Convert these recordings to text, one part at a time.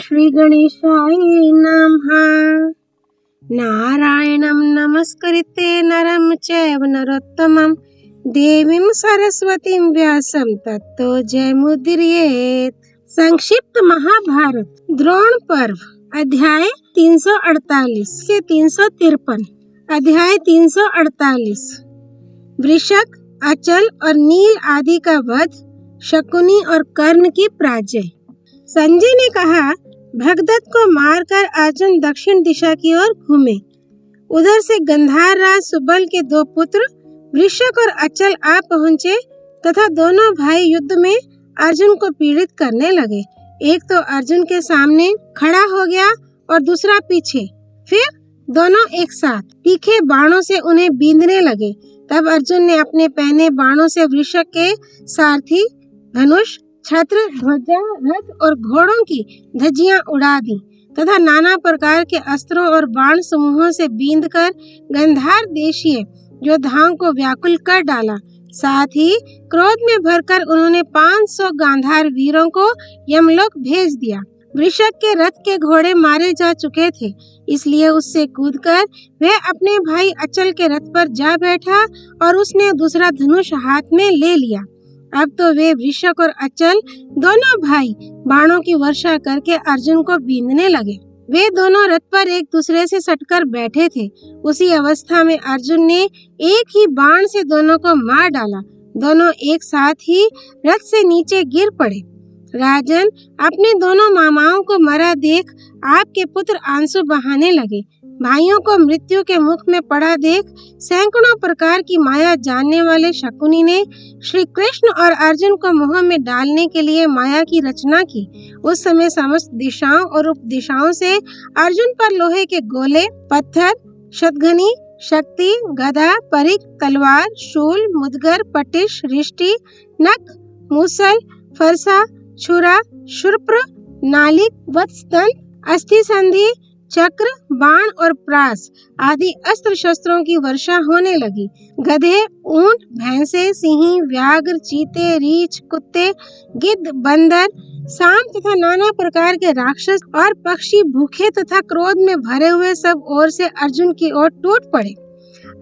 श्री गणेशाय नमः। नारायणं नमस्कृत्य नरं चैव नरोत्तमं देवीं सरस्वतीं व्यासं ततो जयमुदीरयेत्। संक्षिप्त महाभारत द्रोण पर्व अध्याय 348 से 353। अध्याय 348 वृषक, अचल और नील आदि का वध, शकुनी और कर्ण की पराजय। संजय ने कहा, भगदत्त को मारकर अर्जुन दक्षिण दिशा की ओर घूमे। उधर से गंधार राज सुबल के दो पुत्र वृषक और अचल आ पहुँचे तथा दोनों भाई युद्ध में अर्जुन को पीड़ित करने लगे। एक तो अर्जुन के सामने खड़ा हो गया और दूसरा पीछे, फिर दोनों एक साथ तीखे बाणों से उन्हें बींधने लगे। तब अर्जुन ने अपने पहने बाणों से वृषक के सारथी, धनुष, छत्र, ध्वजा, रथ और घोड़ों की धज्जियां उड़ा दी तथा नाना प्रकार के अस्त्रों और बाण समूहों से बींधकर गंधार देशीय योद्धाओं को व्याकुल कर डाला। साथ ही क्रोध में भरकर उन्होंने 500 गांधार वीरों को यमलोक भेज दिया। वृषक के रथ के घोड़े मारे जा चुके थे, इसलिए उससे कूदकर वह अपने भाई अचल के रथ पर जा बैठा और उसने दूसरा धनुष हाथ में ले लिया। अब तो वे वृषक और अचल दोनों भाई बाणों की वर्षा करके अर्जुन को बींधने लगे। वे दोनों रथ पर एक दूसरे से सटकर बैठे थे। उसी अवस्था में अर्जुन ने एक ही बाण से दोनों को मार डाला। दोनों एक साथ ही रथ से नीचे गिर पड़े। राजन, अपने दोनों मामाओं को मरा देख आपके पुत्र आंसू बहाने लगे। भाइयों को मृत्यु के मुख में पड़ा देख सैकड़ों प्रकार की माया जानने वाले शकुनी ने श्री कृष्ण और अर्जुन को मोह में डालने के लिए माया की रचना की। उस समय समस्त दिशाओं और उपदिशाओं से अर्जुन पर लोहे के गोले, पत्थर, शतघनी, शक्ति, गदा, परिघ, तलवार, शूल, मुदगर, पटिश, रिष्टि, नख, मूसल, फरसा, छुरा, शुर्प्र, नालिक, वत्सदंड, अस्थि संधि, चक्र, बाण और प्रास आदि अस्त्र शस्त्रों की वर्षा होने लगी। गधे, ऊंट, भैंसे, सिंही, व्याघ्र, चीते, रीछ, कुत्ते, गिद्ध, बंदर, सांप तथा नाना प्रकार के राक्षस और पक्षी भूखे तथा क्रोध में भरे हुए सब ओर से अर्जुन की ओर टूट पड़े।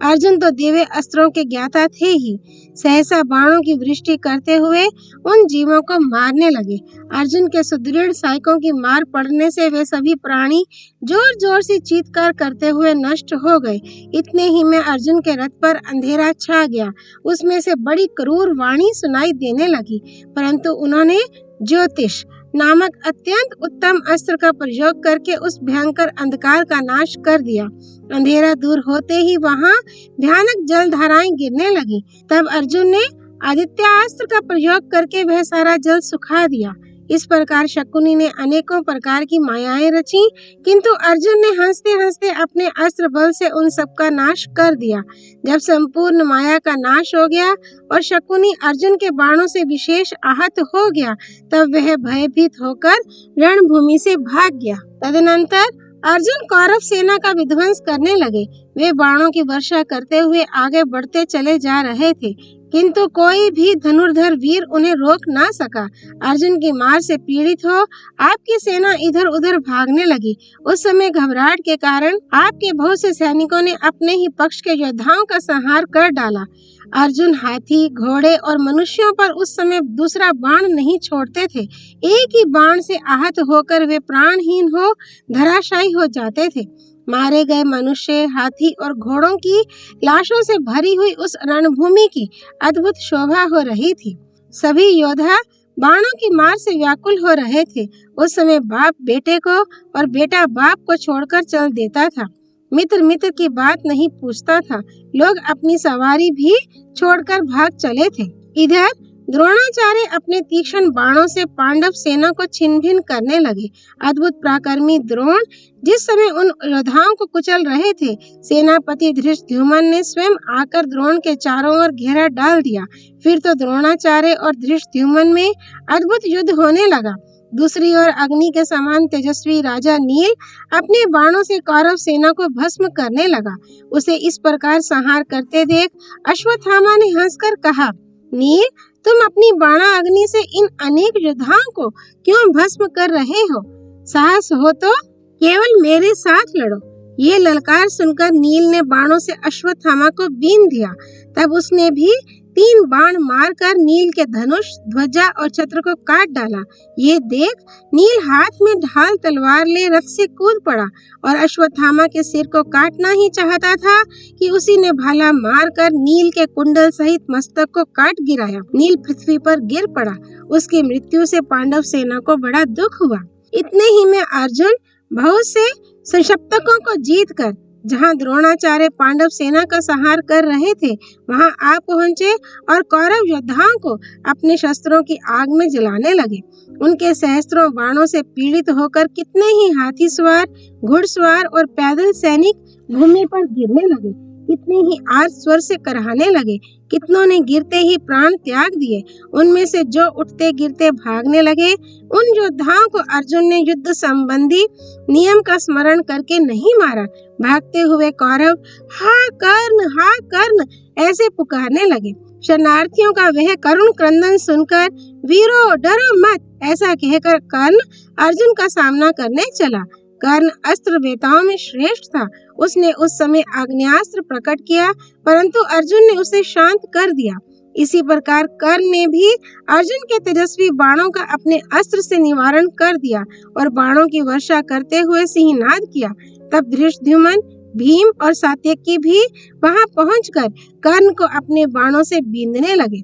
अर्जुन तो दिव्य अस्त्रों के ज्ञाता थे ही, सहसा बाणों की वृष्टि करते हुए उन जीवों को मारने लगे। अर्जुन के सुदृढ़ सायकों की मार पड़ने से वे सभी प्राणी जोर जोर से चीत्कार करते हुए नष्ट हो गए। इतने ही में अर्जुन के रथ पर अंधेरा छा गया। उसमें से बड़ी क्रूर वाणी सुनाई देने लगी, परंतु उन्होंने ज्योतिष नामक अत्यंत उत्तम अस्त्र का प्रयोग करके उस भयंकर अंधकार का नाश कर दिया। अंधेरा दूर होते ही वहां भयानक जल धाराएं गिरने लगी। तब अर्जुन ने आदित्यास्त्र का प्रयोग करके वह सारा जल सुखा दिया। इस प्रकार शकुनी ने अनेकों प्रकार की मायाएं रची, किंतु अर्जुन ने हंसते हंसते अपने अस्त्र बल से उन सब का नाश कर दिया। जब संपूर्ण माया का नाश हो गया और शकुनी अर्जुन के बाणों से विशेष आहत हो गया, तब वह भयभीत होकर रणभूमि से भाग गया। तदनंतर अर्जुन कौरव सेना का विध्वंस करने लगे। वे बाणों की वर्षा करते हुए आगे बढ़ते चले जा रहे थे, किंतु कोई भी धनुर्धर वीर उन्हें रोक ना सका। अर्जुन की मार से पीड़ित हो आपकी सेना इधर उधर भागने लगी। उस समय घबराहट के कारण आपके बहुत से सैनिकों ने अपने ही पक्ष के योद्धाओं का संहार कर डाला। अर्जुन हाथी, घोड़े और मनुष्यों पर उस समय दूसरा बाण नहीं छोड़ते थे। एक ही बाण से आहत होकर वे प्राणहीन हो धराशायी हो जाते थे। मारे गए मनुष्य, हाथी और घोड़ों की लाशों से भरी हुई उस रणभूमि की अद्भुत शोभा हो रही थी। सभी योद्धा बाणों की मार से व्याकुल हो रहे थे। उस समय बाप बेटे को और बेटा बाप को छोड़कर चल देता था। मित्र मित्र की बात नहीं पूछता था। लोग अपनी सवारी भी छोड़कर भाग चले थे। इधर द्रोणाचार्य अपने तीक्ष्ण बाणों से पांडव सेना को छिन्न भिन्न करने लगे। अद्भुत पराक्रमी द्रोण जिस समय उन योद्धाओं को कुचल रहे थे, सेनापति धृष्टद्युम्न ने स्वयं आकर द्रोण के चारों ओर घेरा डाल दिया। फिर तो द्रोणाचार्य और धृष्टद्युम्न में अद्भुत युद्ध होने लगा। दूसरी ओर अग्नि के समान तेजस्वी राजा नील अपने बाणों से कौरव सेना को भस्म करने लगा। उसे इस प्रकार संहार करते देख अश्वत्थामा ने हंसकर कहा, नील, तुम अपनी बाणा अग्नि से इन अनेक योद्धाओं को क्यों भस्म कर रहे हो? साहस हो तो केवल मेरे साथ लड़ो। ये ललकार सुनकर नील ने बाणों से अश्वत्थामा को बींध दिया। तब उसने भी 3 बाण मारकर नील के धनुष, ध्वजा और छत्र को काट डाला। ये देख नील हाथ में ढाल तलवार ले रथ से कूद पड़ा और अश्वत्थामा के सिर को काटना ही चाहता था कि उसी ने भाला मारकर नील के कुंडल सहित मस्तक को काट गिराया। नील पृथ्वी पर गिर पड़ा। उसकी मृत्यु से पांडव सेना को बड़ा दुख हुआ। इतने ही में अर्जुन बहुत से संशप्तकों को जीतकर जहां द्रोणाचार्य पांडव सेना का संहार कर रहे थे वहां आ पहुंचे और कौरव योद्धाओं को अपने शस्त्रों की आग में जलाने लगे। उनके सहस्त्रों बाणों से पीड़ित होकर कितने ही हाथी सवार, घुड़सवार और पैदल सैनिक भूमि पर गिरने लगे। कितने ही आर्त स्वर से कराहने लगे। कितनों ने गिरते ही प्राण त्याग दिए। उनमें से जो उठते गिरते भागने लगे, उन योद्धाओं को अर्जुन ने युद्ध संबंधी नियम का स्मरण करके नहीं मारा। भागते हुए कौरव हा कर्ण ऐसे पुकारने लगे। शरणार्थियों का वह करुण क्रंदन सुनकर वीरो डरो मत ऐसा कहकर कर्ण अर्जुन का सामना करने चला। कर्ण अस्त्र वेताओं में श्रेष्ठ था। उसने उस समय आग्नेयास्त्र प्रकट किया, परंतु अर्जुन ने उसे शांत कर दिया। इसी प्रकार कर्ण ने भी अर्जुन के तेजस्वी बाणों का अपने अस्त्र से निवारण कर दिया और बाणों की वर्षा करते हुए सिंहनाद किया। तब धृष्टद्युम्न, भीम और सात्यकी भी वहां पहुंचकर कर्ण को अपने बाणों से बींधने लगे।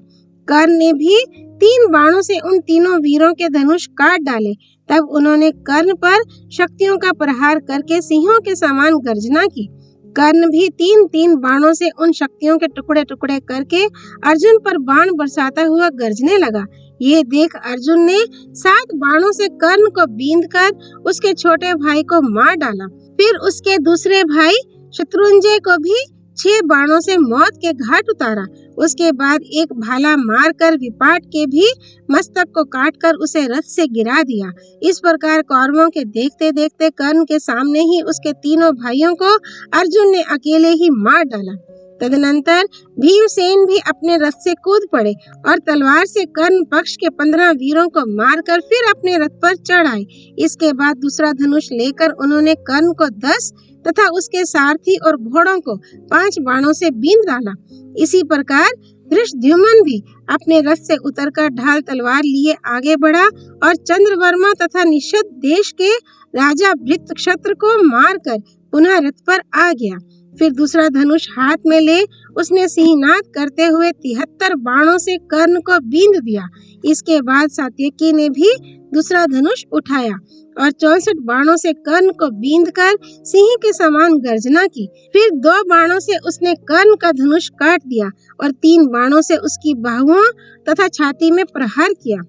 कर्ण ने भी 3 बाणों से उन तीनों वीरों के धनुष काट डाले। तब उन्होंने कर्ण पर शक्तियों का प्रहार करके सिंहों के समान गर्जना की। कर्ण भी 3 बाणों से उन शक्तियों के टुकड़े टुकड़े करके अर्जुन पर बाण बरसाता हुआ गरजने लगा। ये देख अर्जुन ने 7 बाणों से कर्ण को बींधकर उसके छोटे भाई को मार डाला। फिर उसके दूसरे भाई शत्रुंजय को भी 6 बाणों से मौत के घाट उतारा। उसके बाद एक भाला मारकर विपाट के भी मस्तक को काटकर उसे रथ से गिरा दिया। इस प्रकार कौरवों के देखते देखते कर्ण के सामने ही उसके तीनों भाइयों को अर्जुन ने अकेले ही मार डाला। तदनंतर भीमसेन भी अपने रथ से कूद पड़े और तलवार से कर्ण पक्ष के 15 वीरों को मारकर फिर अपने रथ पर चढ़ आए। इसके बाद दूसरा धनुष लेकर उन्होंने कर्ण को 10 तथा उसके सारथी और घोड़ों को 5 बाणों से बींध डाला। इसी प्रकार धृष्टद्युम्न भी अपने रथ से उतरकर ढाल तलवार लिए आगे बढ़ा और चंद्रवर्मा तथा निषद देश के राजा वृत्रक्षत्र को मारकर पुनः रथ पर आ गया। फिर दूसरा धनुष हाथ में ले उसने सिंहनाद करते हुए 73 बाणों से कर्ण को बींध दिया। इसके बाद सात्यकी ने भी दूसरा धनुष उठाया और 64 बाणों से कर्ण को बींधकर सिंह के समान गर्जना की। फिर 2 बाणों से उसने कर्ण का धनुष काट दिया और 3 बाणों से उसकी बाहुओं तथा छाती में प्रहार किया।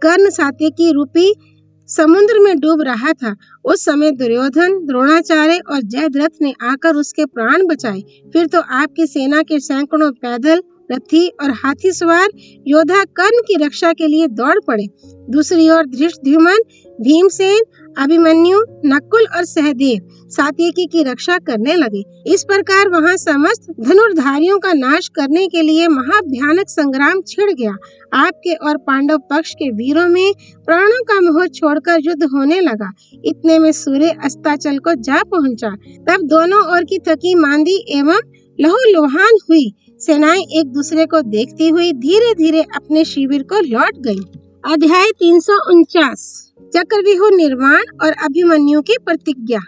कर्ण सात्यकी रूपी समुद्र में डूब रहा था। उस समय दुर्योधन, द्रोणाचार्य और जयद्रथ ने आकर उसके प्राण बचाए। फिर तो आपकी सेना के सैकड़ों पैदल, रथी और हाथी सवार योद्धा कर्ण की रक्षा के लिए दौड़ पड़े। दूसरी ओर धृष्टद्युम्न, भीमसेन, अभिमन्यु, नकुल और सहदेव सात्यकी की रक्षा करने लगे। इस प्रकार वहां समस्त धनुर्धारियों का नाश करने के लिए महाभयानक संग्राम छिड़ गया। आपके और पांडव पक्ष के वीरों में प्राणों का मोह छोड़कर युद्ध होने लगा। इतने में सूर्य अस्ताचल को जा पहुंचा। तब दोनों ओर की थकी मांदी एवं लहूलुहान हुई सेनाएं एक दूसरे को देखती हुई धीरे धीरे अपने शिविर को लौट गईं। अध्याय 349 चक्रव्यूह निर्माण और अभिमन्यु की प्रतिज्ञा।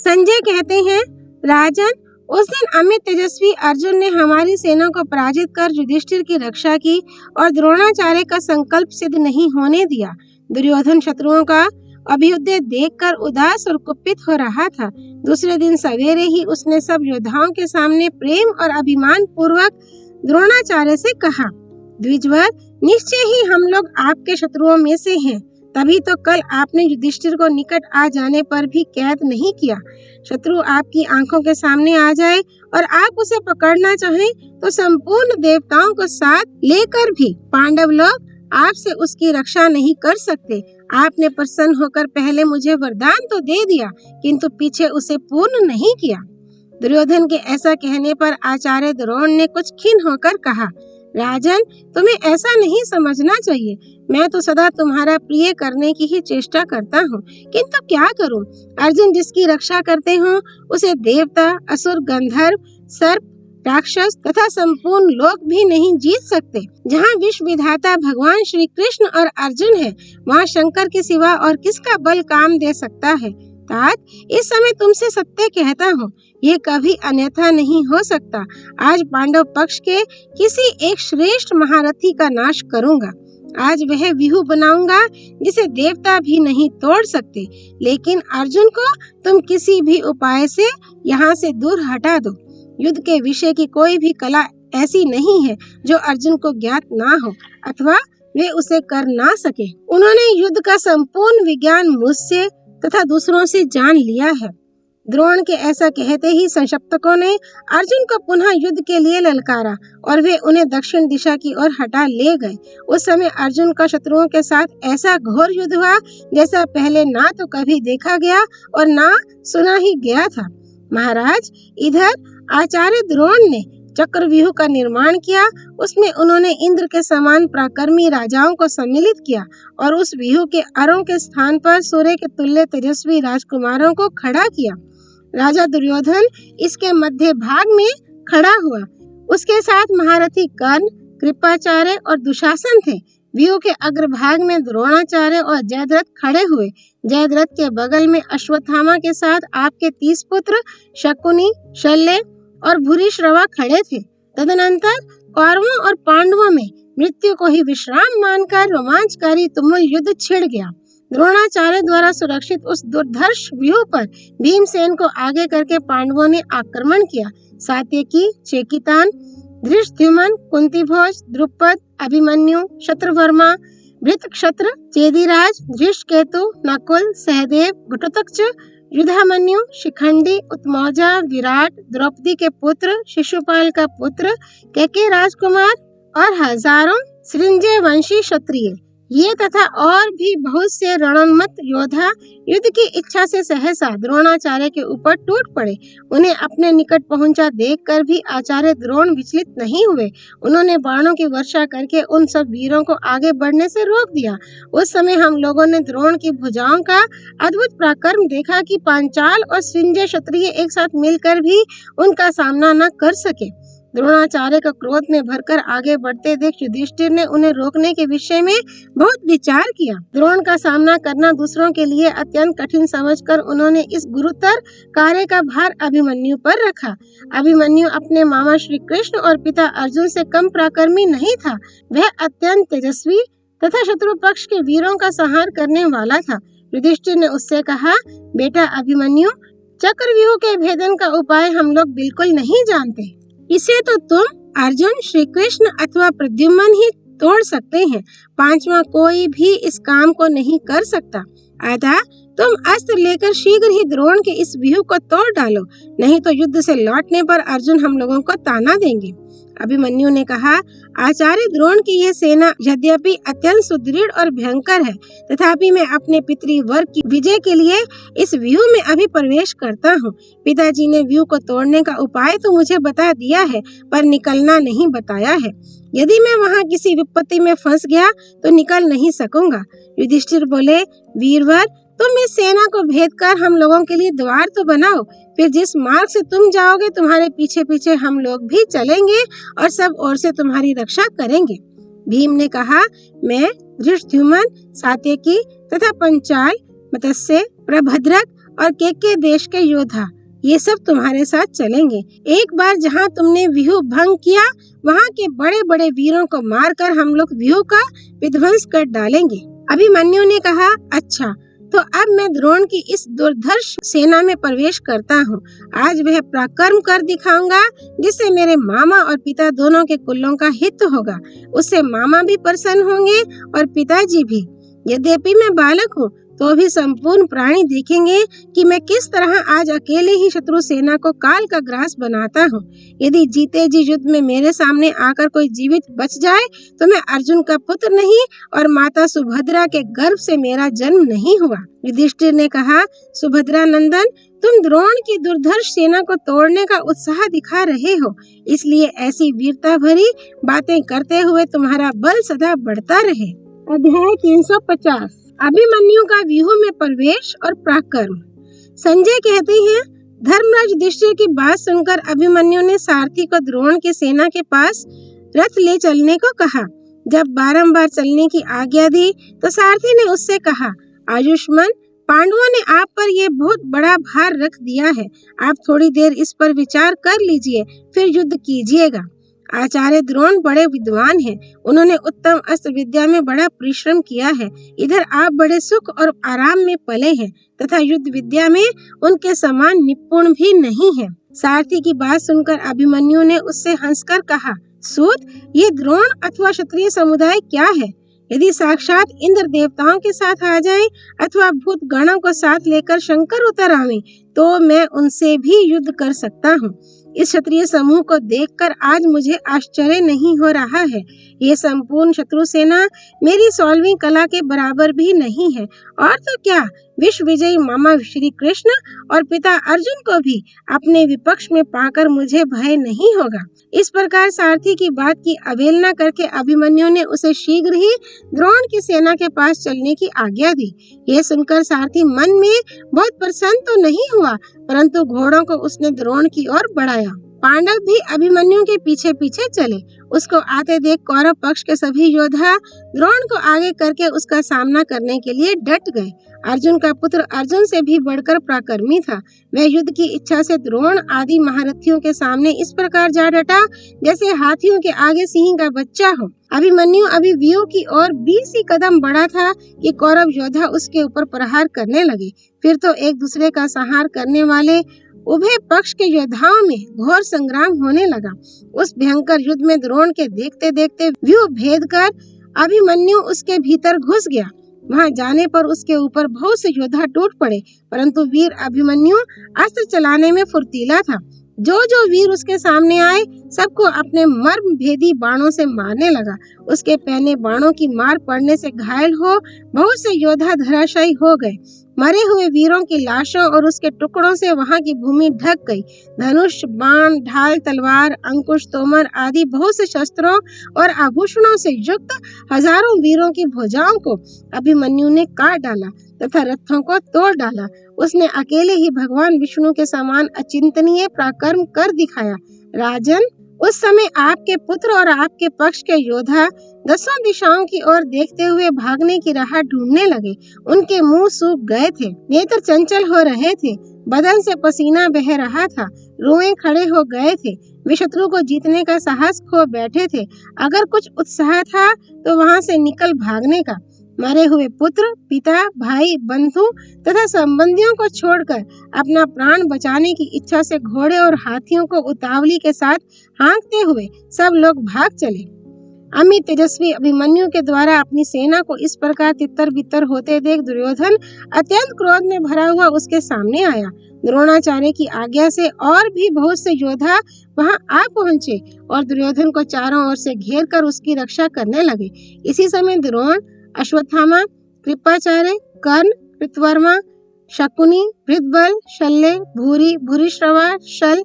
संजय कहते हैं, राजन, उस दिन अमित तेजस्वी अर्जुन ने हमारी सेना को पराजित कर युधिष्ठिर की रक्षा की और द्रोणाचार्य का संकल्प सिद्ध नहीं होने दिया। दुर्योधन शत्रुओं का अभ्युदय देखकर उदास और कुपित हो रहा था। दूसरे दिन सवेरे ही उसने सब योद्धाओं के सामने प्रेम और अभिमान पूर्वक द्रोणाचार्य से कहा, द्विजवर, निश्चय ही हम लोग आपके शत्रुओं में से हैं। तभी तो कल आपने युधिष्ठिर को निकट आ जाने पर भी कैद नहीं किया। शत्रु आपकी आंखों के सामने आ जाए और आप उसे पकड़ना चाहें तो संपूर्ण देवताओं को साथ लेकर भी पांडव लोग आपसे उसकी रक्षा नहीं कर सकते। आपने प्रसन्न होकर पहले मुझे वरदान तो दे दिया, किंतु पीछे उसे पूर्ण नहीं किया। दुर्योधन के ऐसा कहने पर आचार्य द्रोण ने कुछ खिन्न होकर कहा, राजन, तुम्हें ऐसा नहीं समझना चाहिए। मैं तो सदा तुम्हारा प्रिय करने की ही चेष्टा करता हूँ, किंतु क्या करूँ? अर्जुन जिसकी रक्षा करते हो उसे देवता, असुर, गंधर्व, सर्प, राक्षस तथा संपूर्ण लोक भी नहीं जीत सकते। जहाँ विश्व विधाता भगवान श्री कृष्ण और अर्जुन है, वहाँ शंकर के सिवा और किसका बल काम दे सकता है? तात, इस समय तुमसे सत्य कहता हूँ, ये कभी अन्यथा नहीं हो सकता। आज पांडव पक्ष के किसी एक श्रेष्ठ महारथी का नाश करूंगा। आज वह व्यूह बनाऊंगा जिसे देवता भी नहीं तोड़ सकते। लेकिन अर्जुन को तुम किसी भी उपाय से यहाँ से दूर हटा दो। युद्ध के विषय की कोई भी कला ऐसी नहीं है जो अर्जुन को ज्ञात ना हो अथवा वे उसे कर ना सके। उन्होंने युद्ध का संपूर्ण विज्ञान मुझसे तथा दूसरों से जान लिया है। द्रोण के ऐसा कहते ही संक्षिप्तकों ने अर्जुन को पुनः युद्ध के लिए ललकारा और वे उन्हें दक्षिण दिशा की ओर हटा ले गए। उस समय अर्जुन का शत्रुओं के साथ ऐसा घोर युद्ध हुआ जैसा पहले ना तो कभी देखा गया और ना सुना ही गया था। महाराज, इधर आचार्य द्रोण ने चक्रव्यूह का निर्माण किया। उसमें उन्होंने इंद्र के समान पराक्रमी राजाओं को सम्मिलित किया और उस व्यूह के अरों के स्थान पर सूर्य के तुल्य तेजस्वी राजकुमारों को खड़ा किया। राजा दुर्योधन इसके मध्य भाग में खड़ा हुआ। उसके साथ महारथी कर्ण, कृपाचार्य और दुशासन थे। व्यूह के अग्रभाग में द्रोणाचार्य और जयद्रथ खड़े हुए। जयद्रथ के बगल में अश्वत्थामा के साथ आपके 30 पुत्र शकुनी, शल्य और भूरिश्रवा खड़े थे। तदनंतर कौरवों और पांडवों में मृत्यु को ही विश्राम मानकर रोमांचकारी तुमुल युद्ध छिड़ गया। द्रोणाचार्य द्वारा सुरक्षित उस दुर्धर्ष व्यूह पर भीमसेन को आगे करके पांडवों ने आक्रमण किया। सात्यकी, चेकितान, धृष्टद्युम्न, कुंतीभोज, द्रुपद, अभिमन्यु, शत्रुवर्मा, वृत्रक्षत्र, चेदीराज, धृष्टकेतु, नकुल, सहदेव, घटोत्कच, युधामन्यु, शिखंडी, उत्मौजा, विराट, द्रौपदी के पुत्र, शिशुपाल का पुत्र, कैकेयी राजकुमार और हजारों सृंजय वंशी क्षत्रिय, ये तथा और भी बहुत से रणोन्मत्त योद्धा युद्ध की इच्छा से सहसा द्रोणाचार्य के ऊपर टूट पड़े। उन्हें अपने निकट पहुंचा देखकर भी आचार्य द्रोण विचलित नहीं हुए। उन्होंने बाणों की वर्षा करके उन सब वीरों को आगे बढ़ने से रोक दिया। उस समय हम लोगों ने द्रोण की भुजाओं का अद्भुत पराक्रम देखा कि पांचाल और सृंजय क्षत्रिय एक साथ मिलकर भी उनका सामना न कर सके। द्रोणाचार्य का क्रोध में भरकर आगे बढ़ते देख युधिष्ठिर ने उन्हें रोकने के विषय में बहुत विचार किया। द्रोण का सामना करना दूसरों के लिए अत्यंत कठिन समझकर उन्होंने इस गुरुतर कार्य का भार अभिमन्यु पर रखा। अभिमन्यु अपने मामा श्री कृष्ण और पिता अर्जुन से कम पराक्रमी नहीं था। वह अत्यंत तेजस्वी तथा शत्रु पक्ष के वीरों का संहार करने वाला था। युधिष्ठिर ने उससे कहा, बेटा अभिमन्यु, चक्रव्यूह के भेदन का उपाय हम लोग बिल्कुल नहीं जानते। इसे तो तुम अर्जुन, श्री कृष्ण अथवा प्रद्युम्न ही तोड़ सकते हैं। पांचवा कोई भी इस काम को नहीं कर सकता। अतः तुम अस्त्र लेकर शीघ्र ही द्रोण के इस व्यूह को तोड़ डालो, नहीं तो युद्ध से लौटने पर अर्जुन हम लोगों को ताना देंगे। अभिमन्यु ने कहा, आचार्य द्रोण की यह सेना यद्यपि अत्यंत सुदृढ़ और भयंकर है, तथापि मैं अपने पितृवर्ग की विजय के लिए इस व्यूह में अभी प्रवेश करता हूँ। पिताजी ने व्यूह को तोड़ने का उपाय तो मुझे बता दिया है, पर निकलना नहीं बताया है। यदि मैं वहाँ किसी विपत्ति में फंस गया तो निकल नहीं सकूंगा। युधिष्ठिर बोले, वीरवर, तुम इस सेना को भेद कर हम लोगों के लिए द्वार तो बनाओ, फिर जिस मार्ग से तुम जाओगे तुम्हारे पीछे पीछे हम लोग भी चलेंगे और सब ओर से तुम्हारी रक्षा करेंगे। भीम ने कहा, मैं धृष्टद्युम्न, सात्यकी तथा पंचाल, मत्स्य, प्रभद्रक और केके देश के योद्धा, ये सब तुम्हारे साथ चलेंगे। एक बार जहाँ तुमने व्यूह भंग किया, वहाँ के बड़े बड़े वीरों को मारकर हम लोग व्यूह का विध्वंस कर डालेंगे। अभिमन्यु ने कहा, अच्छा, तो अब मैं द्रोण की इस दुर्धर्ष सेना में प्रवेश करता हूँ। आज वह पराक्रम कर दिखाऊंगा जिससे मेरे मामा और पिता दोनों के कुलों का हित होगा। उससे मामा भी प्रसन्न होंगे और पिताजी भी। यद्यपि मैं बालक हूँ, तो भी संपूर्ण प्राणी देखेंगे कि मैं किस तरह आज अकेले ही शत्रु सेना को काल का ग्रास बनाता हूँ। यदि जीते जी युद्ध में मेरे सामने आकर कोई जीवित बच जाए तो मैं अर्जुन का पुत्र नहीं और माता सुभद्रा के गर्भ से मेरा जन्म नहीं हुआ। युधिष्ठिर ने कहा, सुभद्रा नंदन, तुम द्रोण की दुर्धर्ष सेना को तोड़ने का उत्साह दिखा रहे हो, इसलिए ऐसी वीरता भरी बातें करते हुए तुम्हारा बल सदा बढ़ता रहे। अध्याय 350 अभिमन्यु का व्यूह में प्रवेश और पराक्रम। संजय कहते हैं, धर्मराज युधिष्ठिर की बात सुनकर अभिमन्यु ने सारथी को द्रोण की सेना के पास रथ ले चलने को कहा। जब बारंबार चलने की आज्ञा दी तो सारथी ने उससे कहा, आयुष्मान, पांडवों ने आप पर यह बहुत बड़ा भार रख दिया है, आप थोड़ी देर इस पर विचार कर लीजिए, फिर युद्ध कीजिएगा। आचार्य द्रोण बड़े विद्वान हैं, उन्होंने उत्तम अस्त्र विद्या में बड़ा परिश्रम किया है। इधर आप बड़े सुख और आराम में पले हैं तथा युद्ध विद्या में उनके समान निपुण भी नहीं है। सारथी की बात सुनकर अभिमन्यु ने उससे हंसकर कहा, सूत, ये द्रोण अथवा क्षत्रिय समुदाय क्या है? यदि साक्षात इंद्र देवताओं के साथ आ जाए अथवा भूत गणों को साथ लेकर शंकर उतर आवे तो मैं उनसे भी युद्ध कर सकता हूँ। इस क्षत्रिय समूह को देखकर आज मुझे आश्चर्य नहीं हो रहा है। ये संपूर्ण शत्रु सेना मेरी 16वीं कला के बराबर भी नहीं है, और तो क्या, विश्व विजयी मामा श्री कृष्ण और पिता अर्जुन को भी अपने विपक्ष में पाकर मुझे भय नहीं होगा। इस प्रकार सारथी की बात की अवहेलना करके अभिमन्यु ने उसे शीघ्र ही द्रोण की सेना के पास चलने की आज्ञा दी। यह सुनकर सारथी मन में बहुत प्रसन्न तो नहीं हुआ, परंतु घोड़ों को उसने द्रोण की ओर बढ़ाया। पांडव भी अभिमन्यु के पीछे पीछे चले। उसको आते देख कौरव पक्ष के सभी योद्धा द्रोण को आगे करके उसका सामना करने के लिए डट गए। अर्जुन का पुत्र अर्जुन से भी बढ़कर पराक्रमी था। वह युद्ध की इच्छा से द्रोण आदि महारथियों के सामने इस प्रकार जा डटा जैसे हाथियों के आगे सिंह का बच्चा हो। अभिमन्यु अभी व्यू की ओर 20 ही कदम बढ़ा था कि कौरव योद्धा उसके ऊपर प्रहार करने लगे। फिर तो एक दूसरे का संहार करने वाले उभय पक्ष के योद्धाओं में घोर संग्राम होने लगा। उस भयंकर युद्ध में द्रोण के देखते देखते व्यू भेद कर अभिमन्यु उसके भीतर घुस गया। वहां जाने पर उसके ऊपर बहुत से योद्धा टूट पड़े, परंतु वीर अभिमन्यु अस्त्र चलाने में फुर्तीला था। जो जो वीर उसके सामने आए सबको अपने मर्म भेदी बाणों से मारने लगा। उसके पहने बाणों की मार पड़ने से घायल हो बहुत से योद्धा धराशायी हो गए। मरे हुए वीरों की लाशों और उसके टुकड़ों से वहां की भूमि ढक गई। धनुष, बाण, ढाल, तलवार, अंकुश, तोमर आदि बहुत से शस्त्रों और आभूषणों से युक्त हजारों वीरों की भुजाओं को अभिमन्यु ने काट डाला तथा रथों को तोड़ डाला। उसने अकेले ही भगवान विष्णु के समान अचिंतनीय पराक्रम कर दिखाया। राजन, उस समय आपके पुत्र और आपके पक्ष के योद्धा 10 दिशाओं की ओर देखते हुए भागने की राह ढूंढने लगे। उनके मुंह सूख गए थे, नेत्र चंचल हो रहे थे, बदन से पसीना बह रहा था, रोए खड़े हो गए थे। वे शत्रु को जीतने का साहस खो बैठे थे। अगर कुछ उत्साह था तो वहां से निकल भागने का। मरे हुए पुत्र, पिता, भाई, बंधु तथा संबंधियों को छोड़कर अपना प्राण बचाने की इच्छा से घोड़े और हाथियों को उतावली के साथ हाँकते हुए सब लोग भाग चले। अमित तेजस्वी अभिमन्यु के द्वारा अपनी सेना को इस प्रकार तितर बितर होते देख दुर्योधन अत्यंत क्रोध में भरा हुआ उसके सामने आया। द्रोणाचार्य की आज्ञा से और भी बहुत से योद्धा वहां आ पहुंचे और दुर्योधन को चारों ओर से घेर कर उसकी रक्षा करने लगे। इसी समय द्रोण, अश्वत्थामा, कृपाचार्य, कर्ण, कृतवर्मा, शकुनी, भृतबल, शल्य, भूरी, भूरिश्रवा, शल,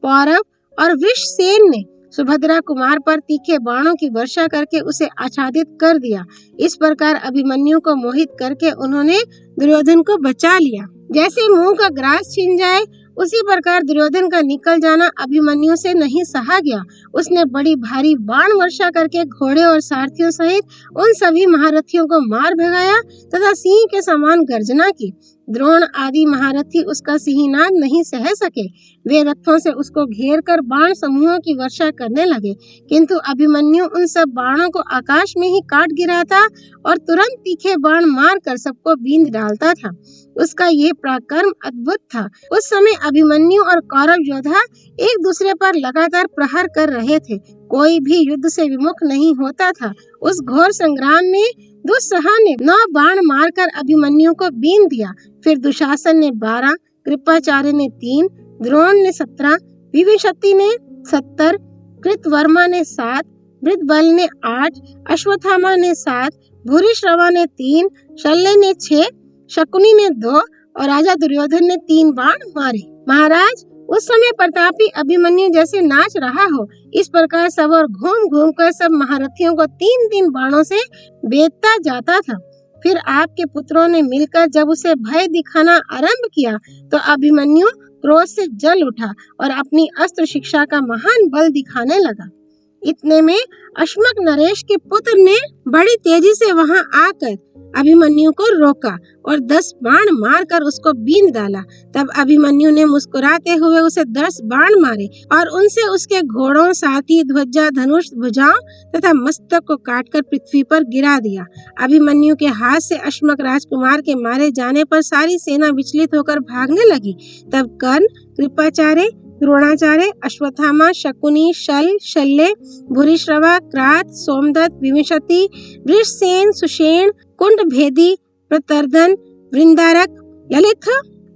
पौरव और वृषसेन ने सुभद्रा कुमार पर तीखे बाणों की वर्षा करके उसे आच्छादित कर दिया। इस प्रकार अभिमन्यु को मोहित करके उन्होंने दुर्योधन को बचा लिया। जैसे मुंह का ग्रास छिन जाए उसी प्रकार दुर्योधन का निकल जाना अभिमन्यु से नहीं सहा गया। उसने बड़ी भारी बाण वर्षा करके घोड़े और सारथियों सहित उन सभी महारथियों को मार भगाया तथा सिंह के समान गर्जना की। द्रोण आदि महारथी उसका सिंहनाद नहीं सह सके। वे रथों से उसको घेर कर बाण समूहों की वर्षा करने लगे, किंतु अभिमन्यु उन सब बाणों को आकाश में ही काट गिराता और तुरंत तीखे बाण मार कर सबको बींध डालता था। उसका ये पराक्रम अद्भुत था। उस समय अभिमन्यु और कौरव योद्धा एक दूसरे पर लगातार प्रहार कर रहे थे। कोई भी युद्ध से विमुख नहीं होता था। उस घोर संग्राम में दुस्सह ने 9 बाण मारकर अभिमन्यु को बीन दिया। फिर दुशासन ने 12, कृपाचार्य ने 3, द्रोण ने 17, विभीषति ने 70, कृतवर्मा ने 7, वृषबल ने 8, अश्वत्थामा ने 7, भूरिश्रवा ने 3, शल्य ने 6, शकुनी ने 2 और राजा दुर्योधन ने 3 बाण मारे। महाराज, उस समय प्रतापी अभिमन्यु जैसे नाच रहा हो, इस प्रकार सब और घूम घूम कर सब महारथियों को 3-3 बाणों से बेधता जाता था। फिर आपके पुत्रों ने मिलकर जब उसे भय दिखाना आरंभ किया तो अभिमन्यु क्रोध से जल उठा और अपनी अस्त्र शिक्षा का महान बल दिखाने लगा। इतने में अश्मक नरेश के पुत्र ने बड़ी तेजी से वहां आकर अभिमन्यु को रोका और 10 बाण मारकर उसको बीन डाला। तब अभिमन्यु ने मुस्कुराते हुए उसे 10 बाण मारे और उनसे उसके घोड़ों, साथी, ध्वजा, धनुष, भुजाओं तथा मस्तक को काटकर पृथ्वी पर गिरा दिया। अभिमन्यु के हाथ से अश्मक राजकुमार के मारे जाने पर सारी सेना विचलित होकर भागने लगी। तब कर्ण, कृपाचार्य, द्रोणाचार्य, अश्वत्थामा, शकुनी, शल्य, भूरिश्रवा, क्रात, सोमदत्त, विभीषति, वृषसेन, सुषेण, कुंडभेदी, प्रतर्दन, वृंदारक, ललित,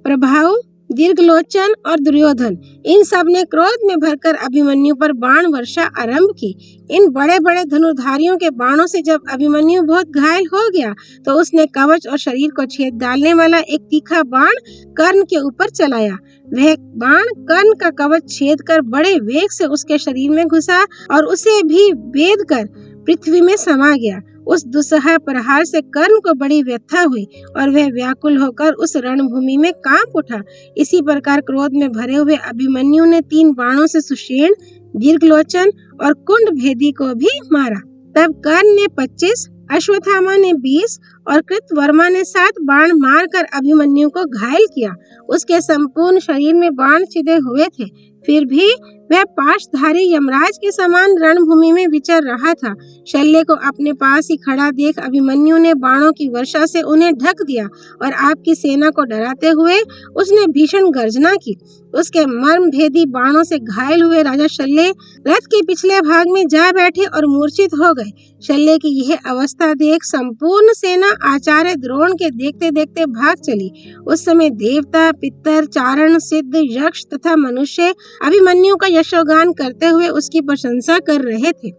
प्रभाव, दीर्घलोचन और दुर्योधन, इन सब ने क्रोध में भरकर अभिमन्यु पर बाण वर्षा आरंभ की। इन बड़े बड़े धनुर्धारियों के बाणों से जब अभिमन्यु बहुत घायल हो गया तो उसने कवच और शरीर को छेद डालने वाला एक तीखा बाण कर्ण के ऊपर चलाया। वह बाण कर्ण का कवच छेद कर बड़े वेग से उसके शरीर में घुसा और उसे भी भेद कर पृथ्वी में समा गया। उस दुस्सह प्रहार से कर्ण को बड़ी व्यथा हुई और वह व्याकुल होकर उस रणभूमि में कांप उठा। इसी प्रकार क्रोध में भरे हुए अभिमन्यु ने 3 बाणों से सुषेण, दीर्घलोचन और कुंडभेदी को भी मारा। तब कर्ण ने 25, अश्वत्थामा ने 20 और कृतवर्मा ने 7 बाण मारकर अभिमन्यु को घायल किया। उसके संपूर्ण शरीर में बाण छिदे हुए थे, फिर भी वह पाशधारी यमराज के समान रणभूमि में विचर रहा था। शल्य को अपने पास ही खड़ा देख अभिमन्यु ने बाणों की वर्षा से उन्हें ढक दिया और आपकी सेना को डराते हुए उसने भीषण गर्जना की। उसके मर्म भेदी बाणों से घायल हुए राजा शल्य रथ के पिछले भाग में जा बैठे और मूर्छित हो गए। शल्य की यह अवस्था देख संपूर्ण सेना आचार्य द्रोण के देखते देखते भाग चली। उस समय देवता, पितर, चारण, सिद्ध, यक्ष तथा मनुष्य अभिमन्यु का यशोगान करते हुए उसकी प्रशंसा कर रहे थे।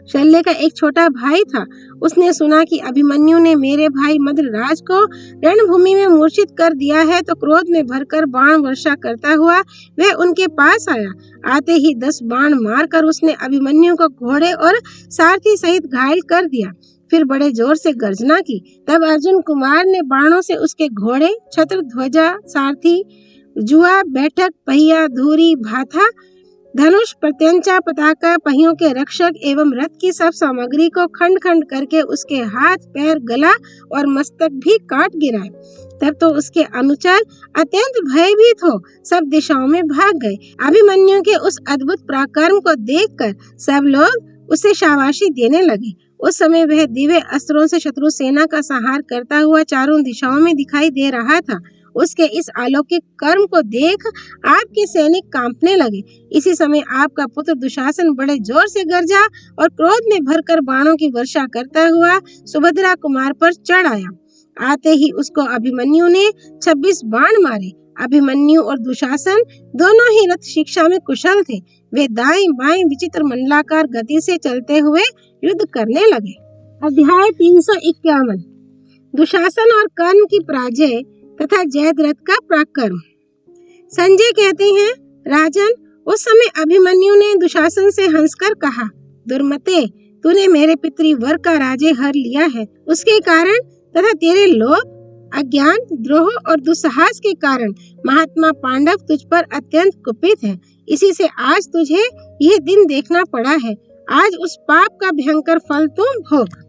शल्य का एक छोटा भाई था। उसने सुना कि अभिमन्यु ने मेरे भाई मद्रराज को रणभूमि में मूर्छित कर दिया है तो क्रोध में भरकर बाण वर्षा करता हुआ वह उनके पास आया। आते ही 10 बाण मारकर उसने अभिमन्यु को घोड़े और सारथी सहित घायल कर दिया। फिर बड़े जोर से गर्जना की। तब अर्जुन कुमार ने बाणों से उसके घोड़े, छत्र, ध्वजा, सारथी, जुआ, बैठक, पहिया, धूरी, भाथा, धनुष, प्रत्यंचा, पताका, पहियों के रक्षक एवं रथ की सब सामग्री को खंड खंड करके उसके हाथ, पैर, गला और मस्तक भी काट गिराए। तब तो उसके अनुचर अत्यंत भयभीत हो सब दिशाओं में भाग गए। अभिमन्यु के उस अद्भुत पराक्रम को देखकर सब लोग उसे शाबाशी देने लगे। उस समय वह दिव्य अस्त्रों से शत्रु सेना का संहार करता हुआ चारों दिशाओं में दिखाई दे रहा था। उसके इस अलौकिक कर्म को देख आपके सैनिक कांपने लगे। इसी समय आपका पुत्र दुशासन बड़े जोर से गरजा और क्रोध में भरकर बाणों की वर्षा करता हुआ सुभद्रा कुमार पर चढ़ आया। आते ही उसको अभिमन्यु ने 26 बाण मारे। अभिमन्यु और दुशासन दोनों ही रथ शिक्षा में कुशल थे। वे दाएं बाएं विचित्र मंडलाकार गति से चलते हुए युद्ध करने लगे। अध्याय 351 दुशासन और कर्ण की पराजय तथा जयद्रथ का पराक्रम। संजय कहते हैं, राजन, उस समय अभिमन्यु ने दुशासन से हंसकर कहा, दुर्मते, तूने मेरे पितृवर का राज्य हर लिया है। उसके कारण तथा तेरे लोभ, अज्ञान, द्रोह और दुस्साहस के कारण महात्मा पांडव तुझ पर अत्यंत कुपित है। इसी से आज तुझे यह दिन देखना पड़ा है। आज उस पाप का भयंकर फल तुम भोग।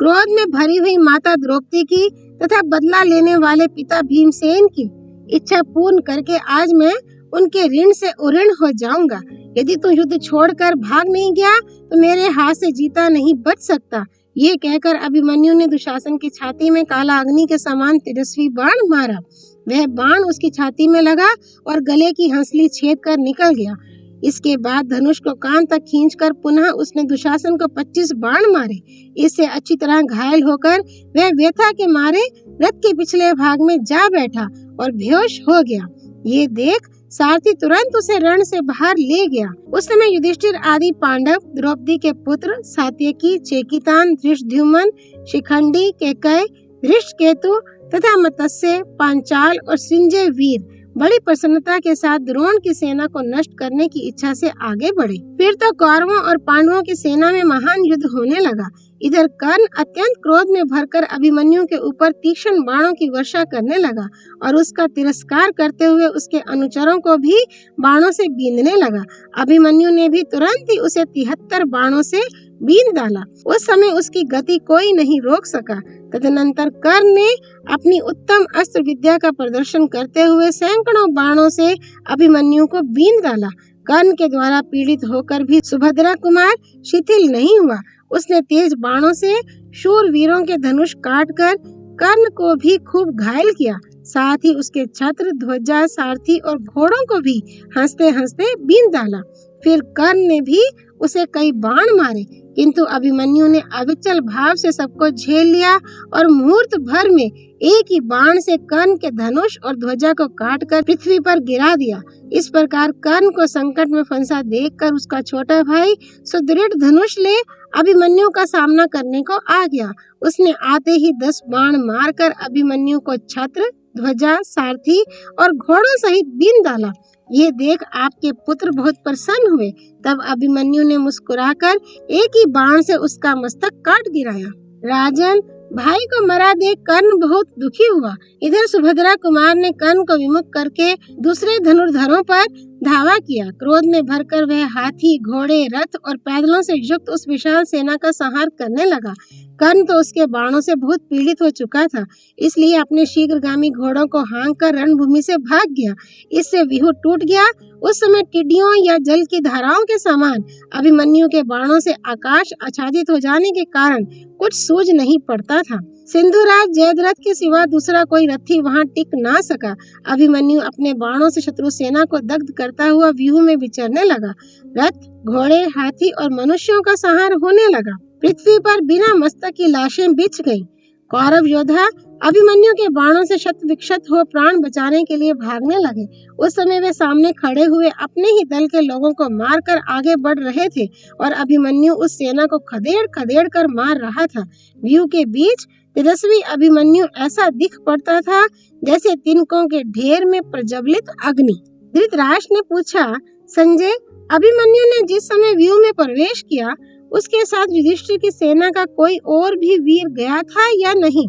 क्रोध में भरी हुई माता द्रौपदी की तथा बदला लेने वाले पिता भीमसेन की इच्छा पूर्ण करके आज मैं उनके ऋण से उऋण हो जाऊंगा। यदि तू युद्ध छोड़कर भाग नहीं गया तो मेरे हाथ से जीता नहीं बच सकता। ये कहकर अभिमन्यु ने दुशासन की छाती में काला अग्नि के समान तेजस्वी बाण मारा। वह बाण उसकी छाती में लगा और गले की हंसली छेद कर निकल गया। इसके बाद धनुष को कान तक खींचकर पुनः उसने दुशासन को 25 बाण मारे। इससे अच्छी तरह घायल होकर वह व्यथा के मारे रथ के पिछले भाग में जा बैठा और बेहोश हो गया। ये देख सारथी तुरंत उसे रण से बाहर ले गया। उस समय युधिष्ठिर आदि पांडव, द्रौपदी के पुत्र सात्यकी, चेकितान, धृष्टद्युम्न, शिखंडी, केकय, धृष्टकेतु तथा मत्स्य, पांचाल और संजय वीर बड़ी प्रसन्नता के साथ द्रोण की सेना को नष्ट करने की इच्छा से आगे बढ़े। फिर तो कौरवों और पांडवों की सेना में महान युद्ध होने लगा। इधर कर्ण अत्यंत क्रोध में भरकर अभिमन्यु के ऊपर तीक्ष्ण बाणों की वर्षा करने लगा और उसका तिरस्कार करते हुए उसके अनुचरों को भी बाणों से बींधने लगा। अभिमन्यु ने भी तुरंत ही उसे 73 बाणों से बींध डाला। उस समय उसकी गति कोई नहीं रोक सका। तदनंतर कर्ण ने अपनी उत्तम अस्त्र विद्या का प्रदर्शन करते हुए सैकड़ों बाणों से अभिमन्यु को बींध डाला। कर्ण के द्वारा पीड़ित होकर भी सुभद्रा कुमार शिथिल नहीं हुआ। उसने तेज बाणों से शूर वीरों के धनुष काटकर कर्ण को भी खूब घायल किया। साथ ही उसके छत्र, ध्वजा, सारथी और घोड़ों को भी हंसते हंसते बींध डाला। फिर कर्ण ने भी उसे कई बाण मारे, किंतु अभिमन्यु ने अविचल भाव से सबको झेल लिया और मुहूर्त भर में एक ही बाण से कर्ण के धनुष और ध्वजा को काटकर पृथ्वी पर गिरा दिया। इस प्रकार कर्ण को संकट में फंसा देखकर उसका छोटा भाई सुदृढ़ धनुष ले अभिमन्यु का सामना करने को आ गया। उसने आते ही 10 बाण मारकर अभिमन्यु को छत्र, ध्वजा, सारथी और घोड़ों सहित बींध डाला। ये देख आपके पुत्र बहुत प्रसन्न हुए। तब अभिमन्यु ने मुस्कुराकर एक ही बाण से उसका मस्तक काट गिराया। राजन, भाई को मरा देख कर्ण बहुत दुखी हुआ। इधर सुभद्रा कुमार ने कर्ण को विमुख करके दूसरे धनुर्धरों पर धावा किया। क्रोध में भरकर वह हाथी, घोड़े, रथ और पैदलों से युक्त उस विशाल सेना का संहार करने लगा। कर्ण तो उसके बाणों से बहुत पीड़ित हो चुका था, इसलिए अपने शीघ्रगामी घोड़ों को हाँककर रणभूमि से भाग गया। इससे व्यूह टूट गया। उस समय टिड्डियों या जल की धाराओं के समान अभिमन्यु के बाणों से आकाश आच्छादित हो जाने के कारण कुछ सूझ नहीं पड़ता था। सिंधुराज जयद्रथ के सिवा दूसरा कोई रथी वहां टिक ना सका। अभिमन्यु अपने बाणों से शत्रु सेना को दग्ध करता हुआ व्यूह में विचरने लगा। रथ, घोड़े, हाथी और मनुष्यों का संहार होने लगा। पृथ्वी पर बिना मस्तक की लाशें बिछ गईं। कौरव योद्धा अभिमन्यु के बाणों से शत विक्षत हो प्राण बचाने के लिए भागने लगे। उस समय वे सामने खड़े हुए अपने ही दल के लोगों को मारकर आगे बढ़ रहे थे और अभिमन्यु उस सेना को खदेड़ खदेड़ कर मार रहा था। व्यूह के बीच तेजस्वी अभिमन्यु ऐसा दिख पड़ता था जैसे तिनकों के ढेर में प्रज्वलित अग्नि। धृतराष्ट्र ने पूछा, संजय, अभिमन्यु ने जिस समय व्यूह में प्रवेश किया उसके साथ युधिष्ठिर की सेना का कोई और भी वीर गया था या नहीं?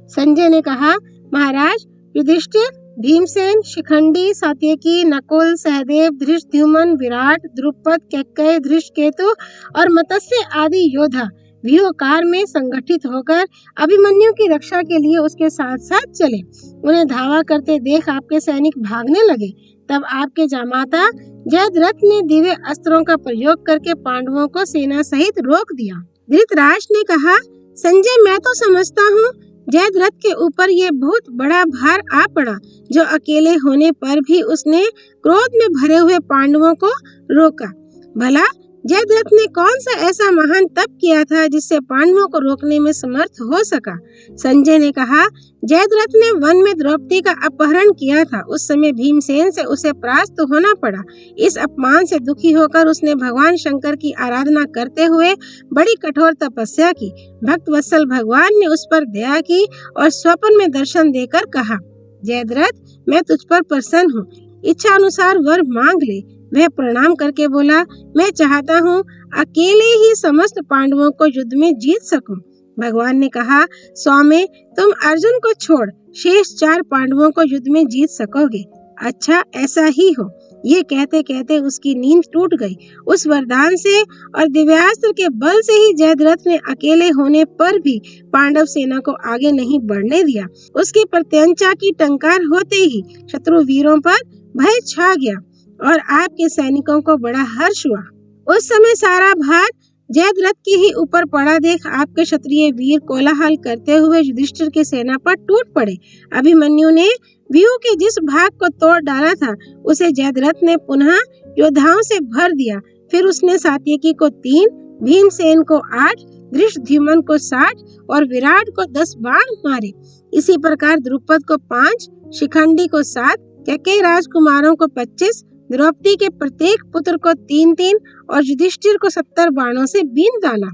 संजय ने कहा, महाराज, युधिष्ठिर, भीमसेन, शिखंडी, सात्यकी, नकुल, सहदेव, धृष्टद्युम्न, विराट, द्रुपद, केकय, धृष्टकेतु और मत्स्य आदि योद्धा व्यूहकार में संगठित होकर अभिमन्यु की रक्षा के लिए उसके साथ साथ चले। उन्हें धावा करते देख आपके सैनिक भागने लगे। तब आपके जामाता जयद्रथ ने दिव्य अस्त्रों का प्रयोग करके पांडवों को सेना सहित रोक दिया। धृतराष्ट्र ने कहा, संजय, मैं तो समझता हूँ जयद्रथ के ऊपर ये बहुत बड़ा भार आ पड़ा, जो अकेले होने पर भी उसने क्रोध में भरे हुए पांडवों को रोका। भला जयद्रथ ने कौन सा ऐसा महान तप किया था जिससे पांडवों को रोकने में समर्थ हो सका? संजय ने कहा, जयद्रथ ने वन में द्रौपदी का अपहरण किया था। उस समय भीमसेन से उसे परास्त होना पड़ा। इस अपमान से दुखी होकर उसने भगवान शंकर की आराधना करते हुए बड़ी कठोर तपस्या की। भक्त वत्सल भगवान ने उस पर दया की और स्वप्न में दर्शन देकर कहा, जयद्रथ, मैं तुझ पर प्रसन्न हूँ, इच्छा अनुसार वर मांग ले। वह प्रणाम करके बोला, मैं चाहता हूँ अकेले ही समस्त पांडवों को युद्ध में जीत सकूं। भगवान ने कहा, सौम्य, तुम अर्जुन को छोड़ शेष 4 पांडवों को युद्ध में जीत सकोगे। अच्छा, ऐसा ही हो। ये कहते कहते उसकी नींद टूट गई। उस वरदान से और दिव्यास्त्र के बल से ही जयद्रथ ने अकेले होने पर भी पांडव सेना को आगे नहीं बढ़ने दिया। उसकी प्रत्यंचा की टंकार होते ही शत्रु वीरों पर भय छा गया और आपके सैनिकों को बड़ा हर्ष हुआ। उस समय सारा भार जयद्रथ के ही ऊपर पड़ा देख आपके क्षत्रिय वीर कोलाहल करते हुए युधिष्ठिर की सेना पर टूट पड़े। अभिमन्यु ने व्यूह के जिस भाग को तोड़ डाला था उसे जयद्रथ ने पुनः योद्धाओं से भर दिया। फिर उसने सात्यकी को 3, भीमसेन को 8, धृष्टद्युम्न को 60 और विराट को 10 बाण मारे। इसी प्रकार द्रुपद को 5, शिखंडी को 7, कैकेयी राजकुमारों को 25, द्रौपदी के प्रत्येक पुत्र को 3-3 और युधिष्ठिर को 70 बाणों से बींध डाला।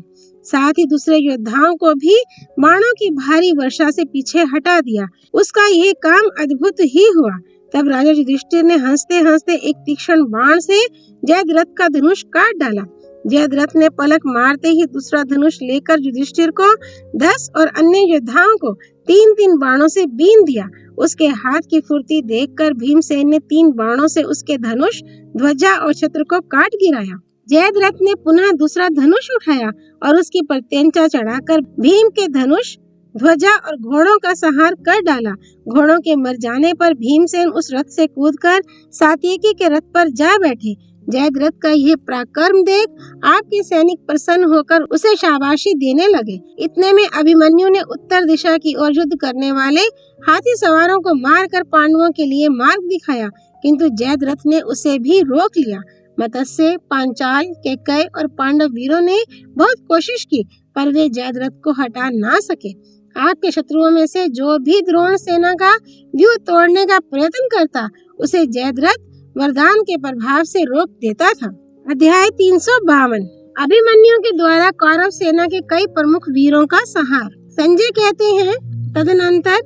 साथ ही दूसरे योद्धाओं को भी बाणों की भारी वर्षा से पीछे हटा दिया। उसका यह काम अद्भुत ही हुआ। तब राजा युधिष्ठिर ने हंसते हंसते एक तीक्ष्ण बाण से जयद्रथ का धनुष काट डाला। जयद्रथ ने पलक मारते ही दूसरा धनुष लेकर युधिष्ठिर को 10 और अन्य योद्धाओं को 3-3 बाणों से बींध दिया। उसके हाथ की फुर्ती देखकर भीमसेन ने 3 बाणों से उसके धनुष, ध्वजा और छत्र को काट गिराया। जयद्रथ ने पुनः दूसरा धनुष उठाया और उसकी प्रत्यंचा चढ़ाकर भीम के धनुष, ध्वजा और घोड़ों का संहार कर डाला। घोड़ों के मर जाने पर भीमसेन उस रथ से कूदकर सात्यकी के रथ पर जा बैठे। जयद्रथ का यह पराक्रम देख आपके सैनिक प्रसन्न होकर उसे शाबाशी देने लगे। इतने में अभिमन्यु ने उत्तर दिशा की ओर युद्ध करने वाले हाथी सवारों को मारकर पांडवों के लिए मार्ग दिखाया, किंतु जयद्रथ ने उसे भी रोक लिया। मत्स्य, पांचाल, कैकेयी और पांडव वीरों ने बहुत कोशिश की, पर वे जयद्रथ को हटा ना सके। आपके शत्रुओं में से जो भी द्रोण सेना का व्यूह तोड़ने का प्रयत्न करता, उसे जयद्रथ वरदान के प्रभाव से रोक देता था। अध्याय 352। अभिमन्यु के द्वारा कौरव सेना के कई प्रमुख वीरों का संहार। संजय कहते हैं, तदनंतर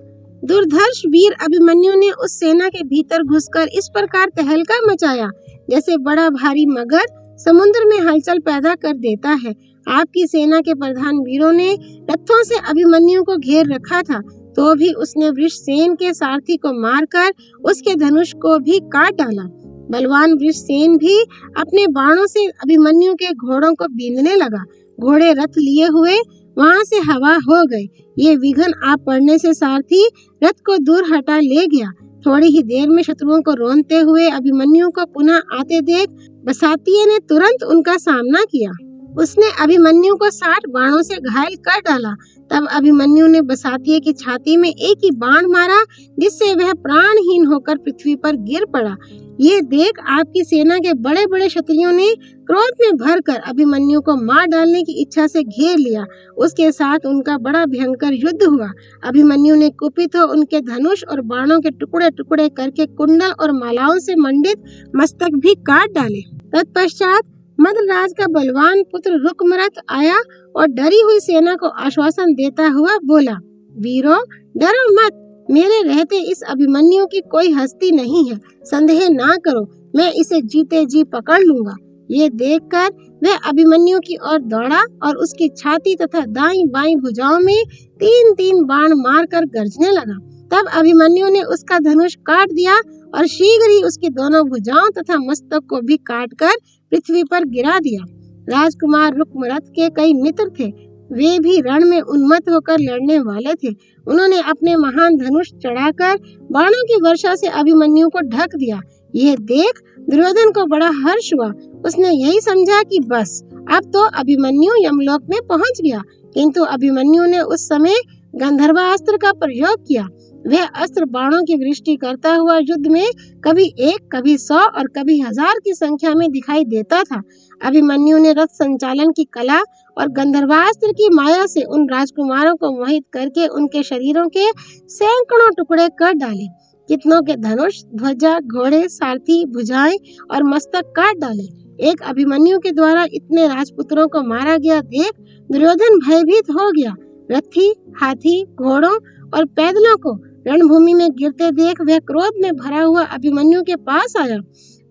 दुर्धर्ष वीर अभिमन्यु ने उस सेना के भीतर घुसकर इस प्रकार तहलका मचाया जैसे बड़ा भारी मगर समुद्र में हलचल पैदा कर देता है। आपकी सेना के प्रधान वीरों ने रथों से अभिमन्यु को घेर रखा था, तो भी उसने वृषसेन के सारथी को मारकर उसके धनुष को भी काट डाला। बलवान वृषसेन भी अपने बाणों से अभिमन्यु के घोड़ों को बींधने लगा। घोड़े रथ लिए हुए वहां से हवा हो गए। ये विघ्न आ पड़ने से सारथी रथ को दूर हटा ले गया। थोड़ी ही देर में शत्रुओं को रोनते हुए अभिमन्यु को पुनः आते देख बसातिये ने तुरंत उनका सामना किया। उसने अभिमन्यु को 60 बाणों से घायल कर डाला। तब अभिमन्यु ने बसातिये की छाती में एक ही बाण मारा, जिससे वह प्राणहीन होकर पृथ्वी पर गिर पड़ा। ये देख आपकी सेना के बड़े बड़े क्षत्रियों ने क्रोध में भरकर अभिमन्यु को मार डालने की इच्छा से घेर लिया। उसके साथ उनका बड़ा भयंकर युद्ध हुआ। अभिमन्यु ने कुपित हो उनके धनुष और बाणों के टुकड़े टुकड़े करके कुंडल और मालाओं से मंडित मस्तक भी काट डाले। तत्पश्चात मद्रराज का बलवान पुत्र रुकमरथ आया और डरी हुई सेना को आश्वासन देता हुआ बोला, वीरों डरो मत, मेरे रहते इस अभिमन्यु की कोई हस्ती नहीं है। संदेह ना करो, मैं इसे जीते जी पकड़ लूंगा। ये देखकर वह अभिमन्यु की ओर दौड़ा और उसकी छाती तथा दाईं बाईं भुजाओं में 3-3 बाण मारकर गरजने लगा। तब अभिमन्यु ने उसका धनुष काट दिया और शीघ्र ही उसकी दोनों भुजाओं तथा मस्तक को भी काटकर पृथ्वी पर गिरा दिया। राजकुमार रुकमरथ के कई मित्र थे, वे भी रण में उन्मत्त होकर लड़ने वाले थे। उन्होंने अपने महान धनुष चढ़ाकर बाणों की वर्षा से अभिमन्यु को ढक दिया। यह देख दुर्योधन को बड़ा हर्ष हुआ। उसने यही समझा कि बस अब तो अभिमन्यु यमलोक में पहुंच गया, किंतु अभिमन्यु ने उस समय गंधर्वास्त्र का प्रयोग किया। वह अस्त्र बाणों की वृष्टि करता हुआ युद्ध में कभी 1, कभी 100 और कभी 1000 की संख्या में दिखाई देता था। अभिमन्यु ने रथ संचालन की कला और गंधर्वास्त्र की माया से उन राजकुमारों को मोहित करके उनके शरीरों के सैकड़ों टुकड़े कर डाले। कितनों के धनुष, ध्वजा, घोड़े, सारथी, भुजाएं और मस्तक काट डाले। एक अभिमन्यु के द्वारा इतने राजपुत्रों को मारा गया देख दुर्योधन भयभीत हो गया। रथी, हाथी, घोड़ों और पैदलों को रणभूमि में गिरते देख वह क्रोध में भरा हुआ अभिमन्यु के पास आया।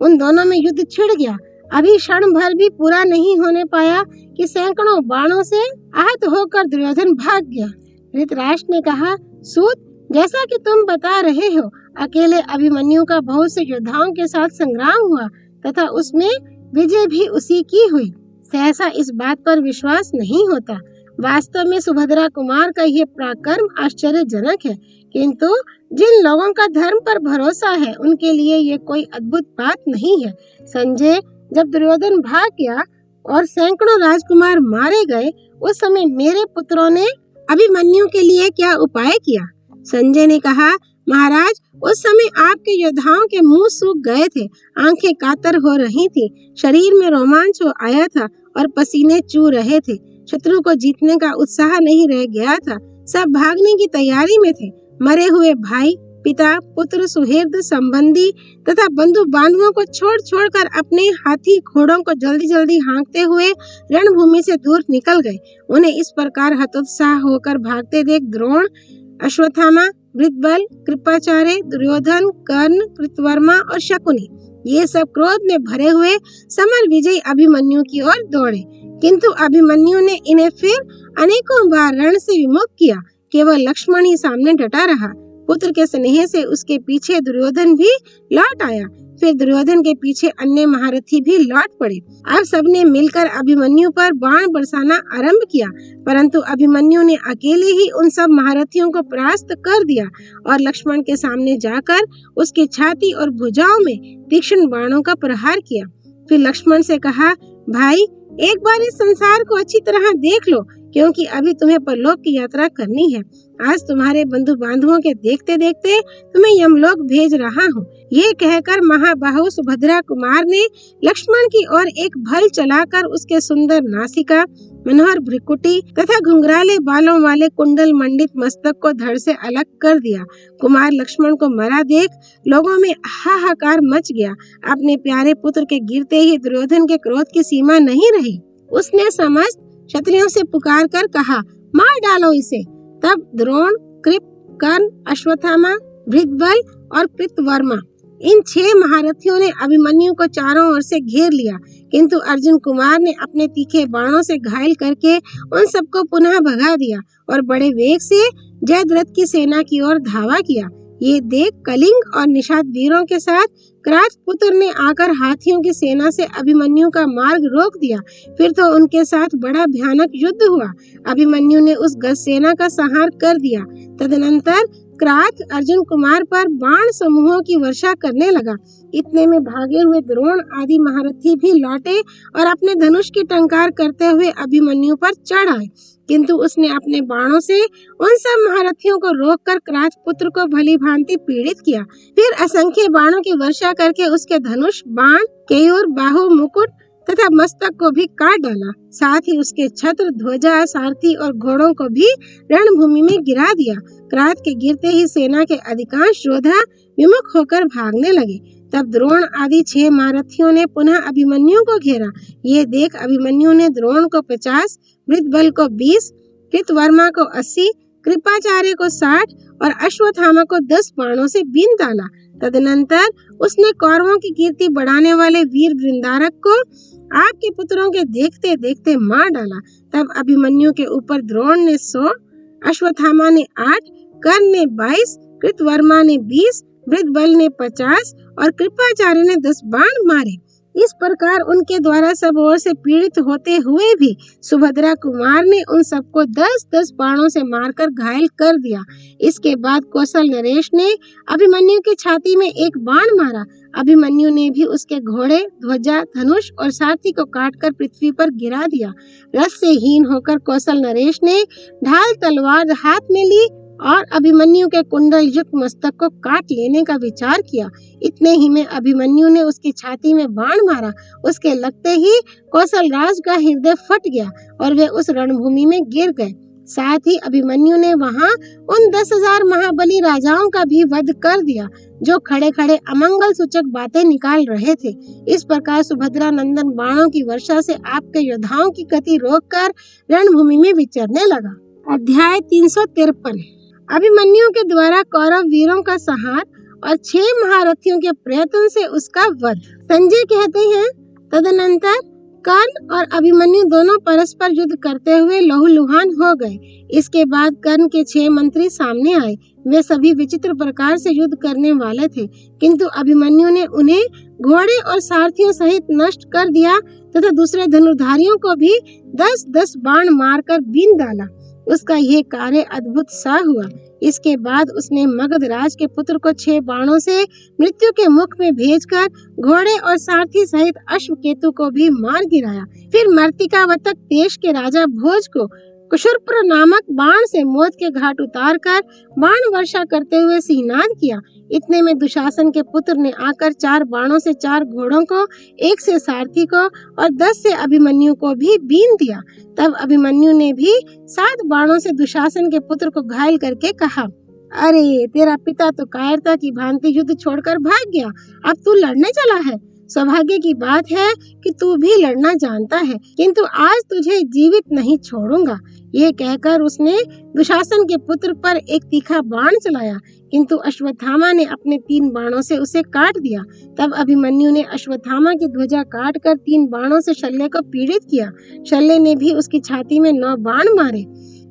उन दोनों में युद्ध छिड़ गया। अभी क्षण भर भी पूरा नहीं होने पाया कि सैकड़ों बाणों से आहत होकर दुर्योधन भाग गया। धृतराष्ट्र ने कहा, सूत, जैसा कि तुम बता रहे हो, अकेले अभिमन्यु का बहुत से योद्धाओं के साथ संग्राम हुआ तथा उसमें विजय भी उसी की हुई। सहसा इस बात पर विश्वास नहीं होता। वास्तव में सुभद्रा कुमार का यह पराक्रम आश्चर्यजनक है, किंतु जिन लोगों का धर्म पर भरोसा है उनके लिए ये कोई अद्भुत बात नहीं है। संजय, जब दुर्योधन भाग गया, और सैकड़ों राजकुमार मारे गए, उस समय मेरे पुत्रों ने अभिमन्यु के लिए क्या उपाय किया? संजय ने कहा, महाराज, उस समय आपके योद्धाओं के मुंह सूख गए थे, आंखें कातर हो रही थी, शरीर में रोमांच हो आया था और पसीने चू रहे थे। शत्रु को जीतने का उत्साह नहीं रह गया था। सब भागने की तैयारी में थे। मरे हुए भाई, पिता, पुत्र, सुहृद, संबंधी तथा बंधु बांधवों को छोड़ छोड़कर अपने हाथी घोड़ों को जल्दी जल्दी हाँकते हुए रणभूमि से दूर निकल गए। उन्हें इस प्रकार हतोत्साह होकर भागते देख द्रोण, अश्वत्थामा, वृषबल, कृपाचार्य, दुर्योधन, कर्ण, कृतवर्मा और शकुनी, ये सब क्रोध में भरे हुए समर विजयी अभिमन्यु की ओर दौड़े, किंतु अभिमन्यु ने इन्हें फिर अनेकों बार रण से विमुख किया। केवल लक्ष्मण ही सामने डटा रहा। पुत्र के स्नेह से उसके पीछे दुर्योधन भी लौट आया। फिर दुर्योधन के पीछे अन्य महारथी भी लौट पड़े। अब सबने मिलकर अभिमन्यु पर बाण बरसाना आरंभ किया, परंतु अभिमन्यु ने अकेले ही उन सब महारथियों को परास्त कर दिया और लक्ष्मण के सामने जाकर उसकी छाती और भुजाओं में तीक्ष्ण बाणों का प्रहार किया। फिर लक्ष्मण से कहा, भाई, एक बार इस संसार को अच्छी तरह देख लो, क्योंकि अभी तुम्हें परलोक की यात्रा करनी है। आज तुम्हारे बंधु बांधवों के देखते देखते तुम्हें यमलोक भेज रहा हूँ। ये कहकर महाबाहु सुभद्रा कुमार ने लक्ष्मण की ओर एक भल चलाकर उसके सुंदर नासिका, मनोहर भ्रिकुटी तथा घुंघराले बालों वाले कुंडल मंडित मस्तक को धड़ से अलग कर दिया। कुमार लक्ष्मण को मरा देख लोगों में हाहाकार मच गया। अपने प्यारे पुत्र के गिरते ही दुर्योधन के क्रोध की सीमा नहीं रही। उसने समस्त क्षत्रियों से पुकार कर कहा, मार डालो इसे। तब द्रोण, कृप, कर्ण, अश्वत्थामा, वृषबल और कृतवर्मा, इन 6 महारथियों ने अभिमन्यु को चारों ओर से घेर लिया, किंतु अर्जुन कुमार ने अपने तीखे बाणों से घायल करके उन सबको पुनः भगा दिया और बड़े वेग से जयद्रथ की सेना की ओर धावा किया। ये देख कलिंग और निषाद वीरों के साथ क्रात पुत्र ने आकर हाथियों की सेना से अभिमन्यु का मार्ग रोक दिया। फिर तो उनके साथ बड़ा भयानक युद्ध हुआ। अभिमन्यु ने उस गज सेना का संहार कर दिया। तदनंतर क्रात अर्जुन कुमार पर बाण समूहों की वर्षा करने लगा। इतने में भागे हुए द्रोण आदि महारथी भी लौटे और अपने धनुष की टंकार करते हुए अभिमन्यु पर चढ़ आए, किंतु उसने अपने बाणों से उन सब महारथियों को रोककर क्रात पुत्र को भली भांति पीड़ित किया। फिर असंख्य बाणों की वर्षा करके उसके धनुष, बाण, केयूर, बाहु, मुकुट तथा मस्तक को भी काट डाला। साथ ही उसके छत्र, ध्वजा, सारथी और घोड़ों को भी रणभूमि में गिरा दिया। क्रात के गिरते ही सेना के अधिकांश योद्धा विमुख होकर भागने लगे। तब द्रोण आदि 6 महारथियों ने पुनः अभिमन्यु को घेरा। ये देख अभिमन्यु ने द्रोण को 50, वृषबल को 20, कृतवर्मा को 80, कृपाचार्य को 60 और अश्वत्थामा को 10 बाणों से बीन डाला। तदनंतर उसने कौरवों की कीर्ति बढ़ाने वाले वीर वृंदारक को आपके पुत्रों के देखते देखते मार डाला। तब अभिमन्यु के ऊपर द्रोण ने 100, अश्वत्थामा ने 8, कर्ण ने 22, कृतवर्मा ने 20, वृषबल ने 50 और कृपाचार्य ने 10 बाण मारे। इस प्रकार उनके द्वारा सब ओर से पीड़ित होते हुए भी सुभद्रा कुमार ने उन सबको 10-10 बाणों से मारकर घायल कर दिया। इसके बाद कौशल नरेश ने अभिमन्यु की छाती में एक बाण मारा। अभिमन्यु ने भी उसके घोड़े, ध्वजा, धनुष और सारथी को काटकर पृथ्वी पर गिरा दिया। रस से हीन होकर कौशल नरेश ने ढाल तलवार हाथ में ली और अभिमन्यु के कुंडल युक्त मस्तक को काट लेने का विचार किया। इतने ही में अभिमन्यु ने उसकी छाती में बाण मारा। उसके लगते ही कौशल राज का हृदय फट गया और वे उस रणभूमि में गिर गए। साथ ही अभिमन्यु ने वहां उन 10,000 महाबली राजाओं का भी वध कर दिया, जो खड़े खड़े अमंगल सूचक बातें निकाल रहे थे। इस प्रकार सुभद्रा नंदन बाणों की वर्षा से आपके योद्धाओं की गति रोककर रणभूमि में विचरने लगा। अध्याय 353। अभिमन्यु के द्वारा कौरव वीरों का संहार और 6 महारथियों के प्रयत्न से उसका वध। संजय कहते हैं, तदनंतर कर्ण और अभिमन्यु दोनों परस्पर युद्ध करते हुए लहूलुहान हो गए। इसके बाद कर्ण के 6 मंत्री सामने आए। वे सभी विचित्र प्रकार से युद्ध करने वाले थे, किंतु अभिमन्यु ने उन्हें घोड़े और सारथियों सहित नष्ट कर दिया तथा दूसरे धनुर्धारियों को भी 10-10 बाण मारकर बीन डाला। उसका यह कार्य अद्भुत सा हुआ। इसके बाद उसने मगधराज के पुत्र को 6 बाणों से मृत्यु के मुख में भेजकर घोड़े और सारथी सहित अश्वकेतु को भी मार गिराया। फिर मर्तिकावतक देश के राजा भोज को कुशुरपुर नामक बाण से मौत के घाट उतारकर बाण वर्षा करते हुए सिंहनाद किया। इतने में दुशासन के पुत्र ने आकर 4 बाणों से 4 घोड़ों को, 1 से सारथी को और 10 से अभिमन्यु को भी बीन दिया। तब अभिमन्यु ने भी 7 बाणों से दुशासन के पुत्र को घायल करके कहा, अरे तेरा पिता तो कायरता की भांति युद्ध छोड़कर भाग गया, अब तू लड़ने चला है। सौभाग्य की बात है कि तू भी लड़ना जानता है, किंतु आज तुझे जीवित नहीं छोड़ूंगा। ये कहकर उसने दुशासन के पुत्र पर एक तीखा बाण चलाया, किंतु अश्वत्थामा ने अपने 3 बाणों से उसे काट दिया। तब अभिमन्यु ने अश्वत्थामा की ध्वजा काटकर 3 बाणों से शल्य को पीड़ित किया। शल्य ने भी उसकी छाती में 9 बाण मारे।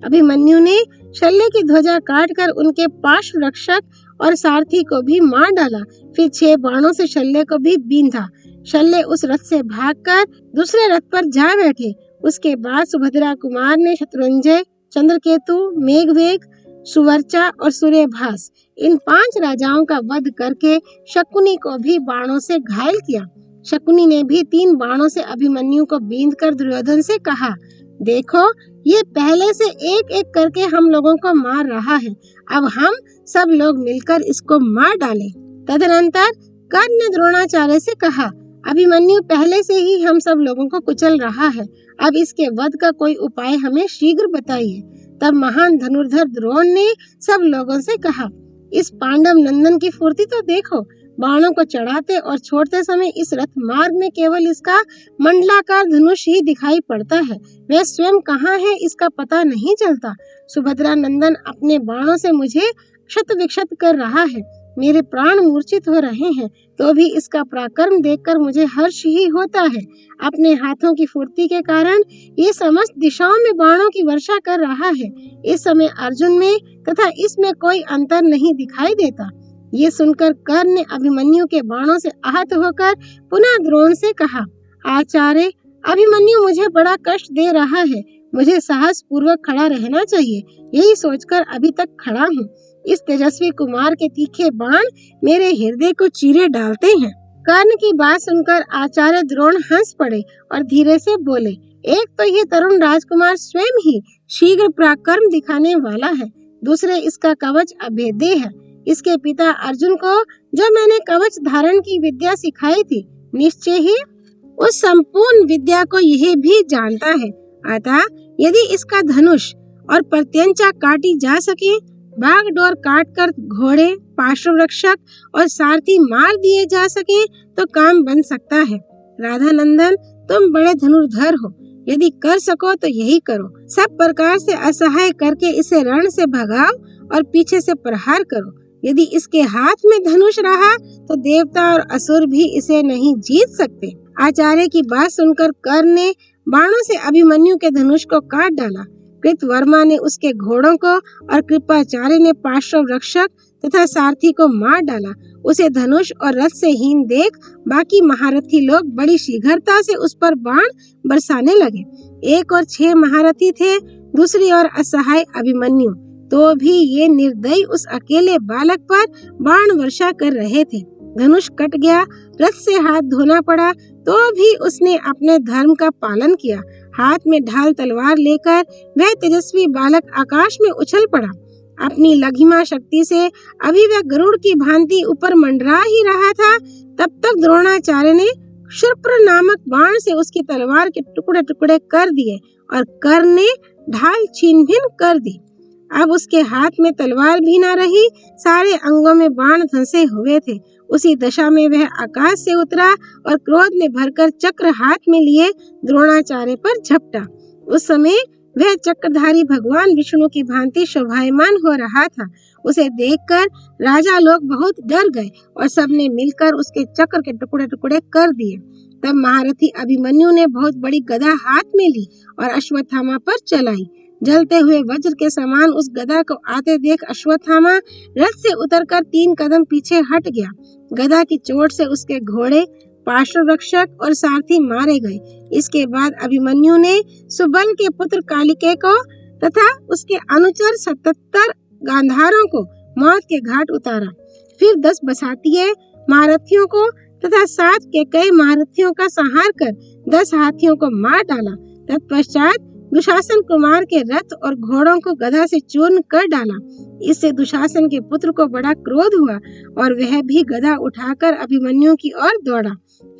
अभिमन्यु ने शल्य की ध्वजा काटकर उनके पार्श्व रक्षक और सारथी को भी मार डाला। फिर 6 बाणों से शल्य को भी बींधा। शल्य उस रथ से भागकर दूसरे रथ पर जा बैठे। उसके बाद सुभद्रा कुमार ने शत्रुंजय, चंद्रकेतु, मेघवेग, सुवर्चा और सूर्यभास इन 5 राजाओं का वध करके शकुनी को भी बाणों से घायल किया। शकुनी ने भी 3 बाणों से अभिमन्यु को बींधकर दुर्योधन से कहा, देखो ये पहले से एक एक करके हम लोगों को मार रहा है, अब हम सब लोग मिलकर इसको मार डालें। तदनंतर कर्ण ने द्रोणाचार्य से कहा, अभिमन्यु पहले से ही हम सब लोगों को कुचल रहा है, अब इसके वध का कोई उपाय हमें शीघ्र बताइए। तब महान धनुर्धर द्रोण ने सब लोगों से कहा, इस पांडव नंदन की फुर्ती तो देखो, बाणों को चढ़ाते और छोड़ते समय इस रथ मार्ग में केवल इसका मंडलाकार धनुष ही दिखाई पड़ता है, वह स्वयं कहाँ है इसका पता नहीं चलता। सुभद्रा नंदन अपने बाणों से मुझे क्षत विक्षत कर रहा है, मेरे प्राण मूर्छित हो रहे हैं, तो भी इसका पराक्रम देखकर मुझे हर्ष ही होता है। अपने हाथों की फुर्ती के कारण ये समस्त दिशाओं में बाणों की वर्षा कर रहा है। इस समय अर्जुन में तथा इसमें कोई अंतर नहीं दिखाई देता। ये सुनकर कर्ण ने अभिमन्यु के बाणों से आहत होकर पुनः द्रोण से कहा, आचार्य, अभिमन्यु मुझे बड़ा कष्ट दे रहा है, मुझे साहस पूर्वक खड़ा रहना चाहिए, यही सोचकर अभी तक खड़ा हूँ। इस तेजस्वी कुमार के तीखे बाण मेरे हृदय को चीरे डालते हैं। कर्ण की बात सुनकर आचार्य द्रोण हंस पड़े और धीरे से बोले, एक तो ये तरुण राजकुमार स्वयं ही शीघ्र पराक्रम दिखाने वाला है, दूसरे इसका कवच अभेद्य है। इसके पिता अर्जुन को जो मैंने कवच धारण की विद्या सिखाई थी, निश्चय ही उस संपूर्ण विद्या को यह भी जानता है। अतः यदि इसका धनुष और प्रत्यंचा काटी जा सके, बागडोर काटकर घोड़े, पार्श्वरक्षक और सारथी मार दिए जा सके, तो काम बन सकता है। राधा नंदन, तुम बड़े धनुर्धर हो, यदि कर सको तो यही करो। सब प्रकार से असहाय करके इसे रण से भगाओ और पीछे से प्रहार करो। यदि इसके हाथ में धनुष रहा तो देवता और असुर भी इसे नहीं जीत सकते। आचार्य की बात सुनकर कर्ण ने बाणों से अभिमन्यु के धनुष को काट डाला। कृतवर्मा ने उसके घोड़ों को और कृपाचार्य ने पार्श्व रक्षक तथा सारथी को मार डाला। उसे धनुष और रथ से हीन देख बाकी महारथी लोग बड़ी शीघ्रता से उस पर बाण बरसाने लगे। एक और 6 महारथी थे, दूसरी ओर असहाय अभिमन्यु, तो भी ये निर्दयी उस अकेले बालक पर बाण वर्षा कर रहे थे। धनुष कट गया, रथ से हाथ धोना पड़ा, तो भी उसने अपने धर्म का पालन किया। हाथ में ढाल तलवार लेकर वह तेजस्वी बालक आकाश में उछल पड़ा। अपनी लघिमा शक्ति से अभी वह गरुड़ की भांति ऊपर मंडरा ही रहा था, तब तक द्रोणाचार्य ने क्षुरप्र नामक बाण से उसकी तलवार के टुकड़े टुकड़े कर दिए और कर्ण ने ढाल छीन भिन कर दी। अब उसके हाथ में तलवार भी न रही, सारे अंगों में बाण धंसे हुए थे। उसी दशा में वह आकाश से उतरा और क्रोध में भरकर चक्र हाथ में लिए द्रोणाचार्य पर झपटा। उस समय वह चक्रधारी भगवान विष्णु की भांति शोभायमान हो रहा था। उसे देखकर राजा लोग बहुत डर गए और सबने मिलकर उसके चक्र के टुकड़े टुकड़े कर दिए। तब महारथी अभिमन्यु ने बहुत बड़ी गदा हाथ में ली और अश्वत्थामा पर चलाई। जलते हुए वज्र के समान उस गदा को आते देख अश्वत्थामा रथ से उतरकर 3 कदम पीछे हट गया। गदा की चोट से उसके घोड़े, पार्श्वरक्षक और सारथी मारे गए। इसके बाद अभिमन्यु ने सुबल के पुत्र कालिके को तथा उसके अनुचर 77 गांधारों को मौत के घाट उतारा। फिर 10 बसातीय महारथियों को तथा 7 के कई महारथियों का संहार कर 10 हाथियों को मार डाला। तत्पश्चात दुशासन कुमार के रथ और घोड़ों को गदा से चूर्ण कर डाला। इससे दुशासन के पुत्र को बड़ा क्रोध हुआ और वह भी गदा उठाकर अभिमन्यु की ओर दौड़ा।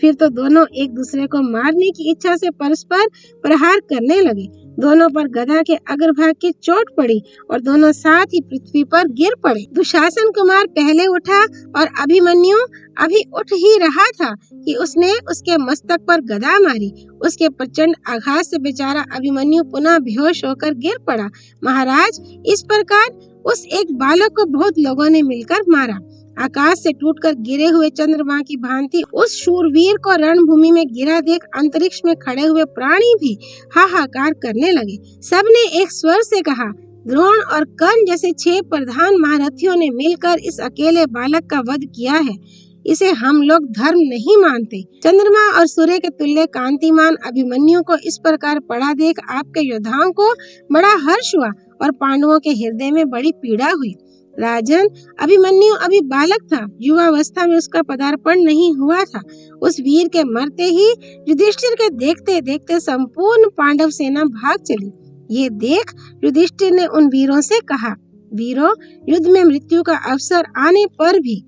फिर तो दोनों एक दूसरे को मारने की इच्छा से परस्पर प्रहार करने लगे। दोनों पर गदा के अग्रभाग की चोट पड़ी और दोनों साथ ही पृथ्वी पर गिर पड़े। दुशासन कुमार पहले उठा और अभिमन्यु अभी उठ ही रहा था कि उसने उसके मस्तक पर गदा मारी। उसके प्रचंड आघात से बेचारा अभिमन्यु पुनः बेहोश होकर गिर पड़ा। महाराज, इस प्रकार उस एक बालक को बहुत लोगों ने मिलकर मारा। आकाश से टूटकर गिरे हुए चंद्रमा की भांति उस शूरवीर को रणभूमि में गिरा देख अंतरिक्ष में खड़े हुए प्राणी भी हाहाकार करने लगे। सबने एक स्वर से कहा, द्रोण और कर्ण जैसे 6 प्रधान महारथियों ने मिलकर इस अकेले बालक का वध किया है। इसे हम लोग धर्म नहीं मानते। चंद्रमा और सूर्य के तुल्य कांतिमान अभिमन्यु को इस प्रकार पड़ा देख आपके योद्धाओं को बड़ा हर्ष हुआ और पांडवों के हृदय में बड़ी पीड़ा हुई। राजन, अभिमन्यु अभी बालक था, युवावस्था में उसका पदार्पण नहीं हुआ था। उस वीर के मरते ही युधिष्ठिर के देखते देखते संपूर्ण पांडव सेना भाग चली। ये देख युधिष्ठिर ने उन वीरों से कहा, वीरों, युद्ध में मृत्यु का अवसर आने पर भी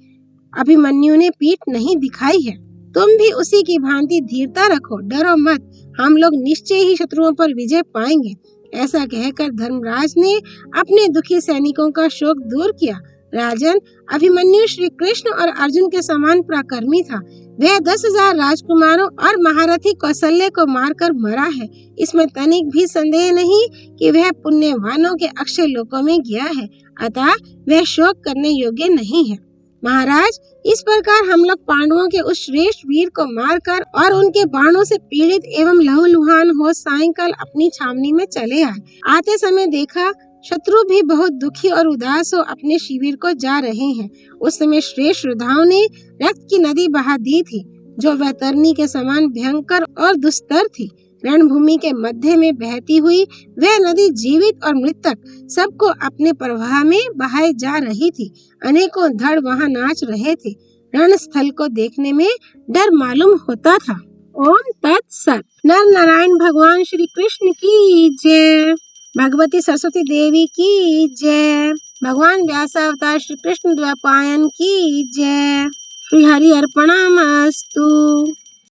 अभिमन्यु ने पीठ नहीं दिखाई है। तुम भी उसी की भांति धीरता रखो, डरो मत, हम लोग निश्चय ही शत्रुओं पर विजय पाएंगे। ऐसा कहकर धर्मराज ने अपने दुखी सैनिकों का शोक दूर किया। राजन, अभिमन्यु श्री कृष्ण और अर्जुन के समान पराक्रमी था। वह 10,000 राजकुमारों और महारथी कौशल्य को मारकर मरा है। इसमें तनिक भी संदेह नहीं कि वह पुण्यवानों के अक्षय लोकों में गया है। अतः वह शोक करने योग्य नहीं है। महाराज, इस प्रकार हम लोग पांडवों के उस श्रेष्ठ वीर को मारकर और उनके बाणों से पीड़ित एवं लहूलुहान हो सायंकाल अपनी छावनी में चले आए। आते समय देखा शत्रु भी बहुत दुखी और उदास हो अपने शिविर को जा रहे हैं। उस समय श्रेष्ठ योद्धाओं ने रक्त की नदी बहा दी थी, जो वैतरणी के समान भयंकर और दुस्तर थी। रणभूमि के मध्य में बहती हुई वह नदी जीवित और मृतक सबको अपने प्रवाह में बहाए जा रही थी। अनेकों धड़ वहां नाच रहे थे। रण स्थल को देखने में डर मालूम होता था। ओम तत्सत। नर नारायण भगवान श्री कृष्ण की जय। भगवती सरस्वती देवी की जय। भगवान व्यास अवतार श्री कृष्ण द्वैपायन की जय। श्री हरि अर्पणमस्तु।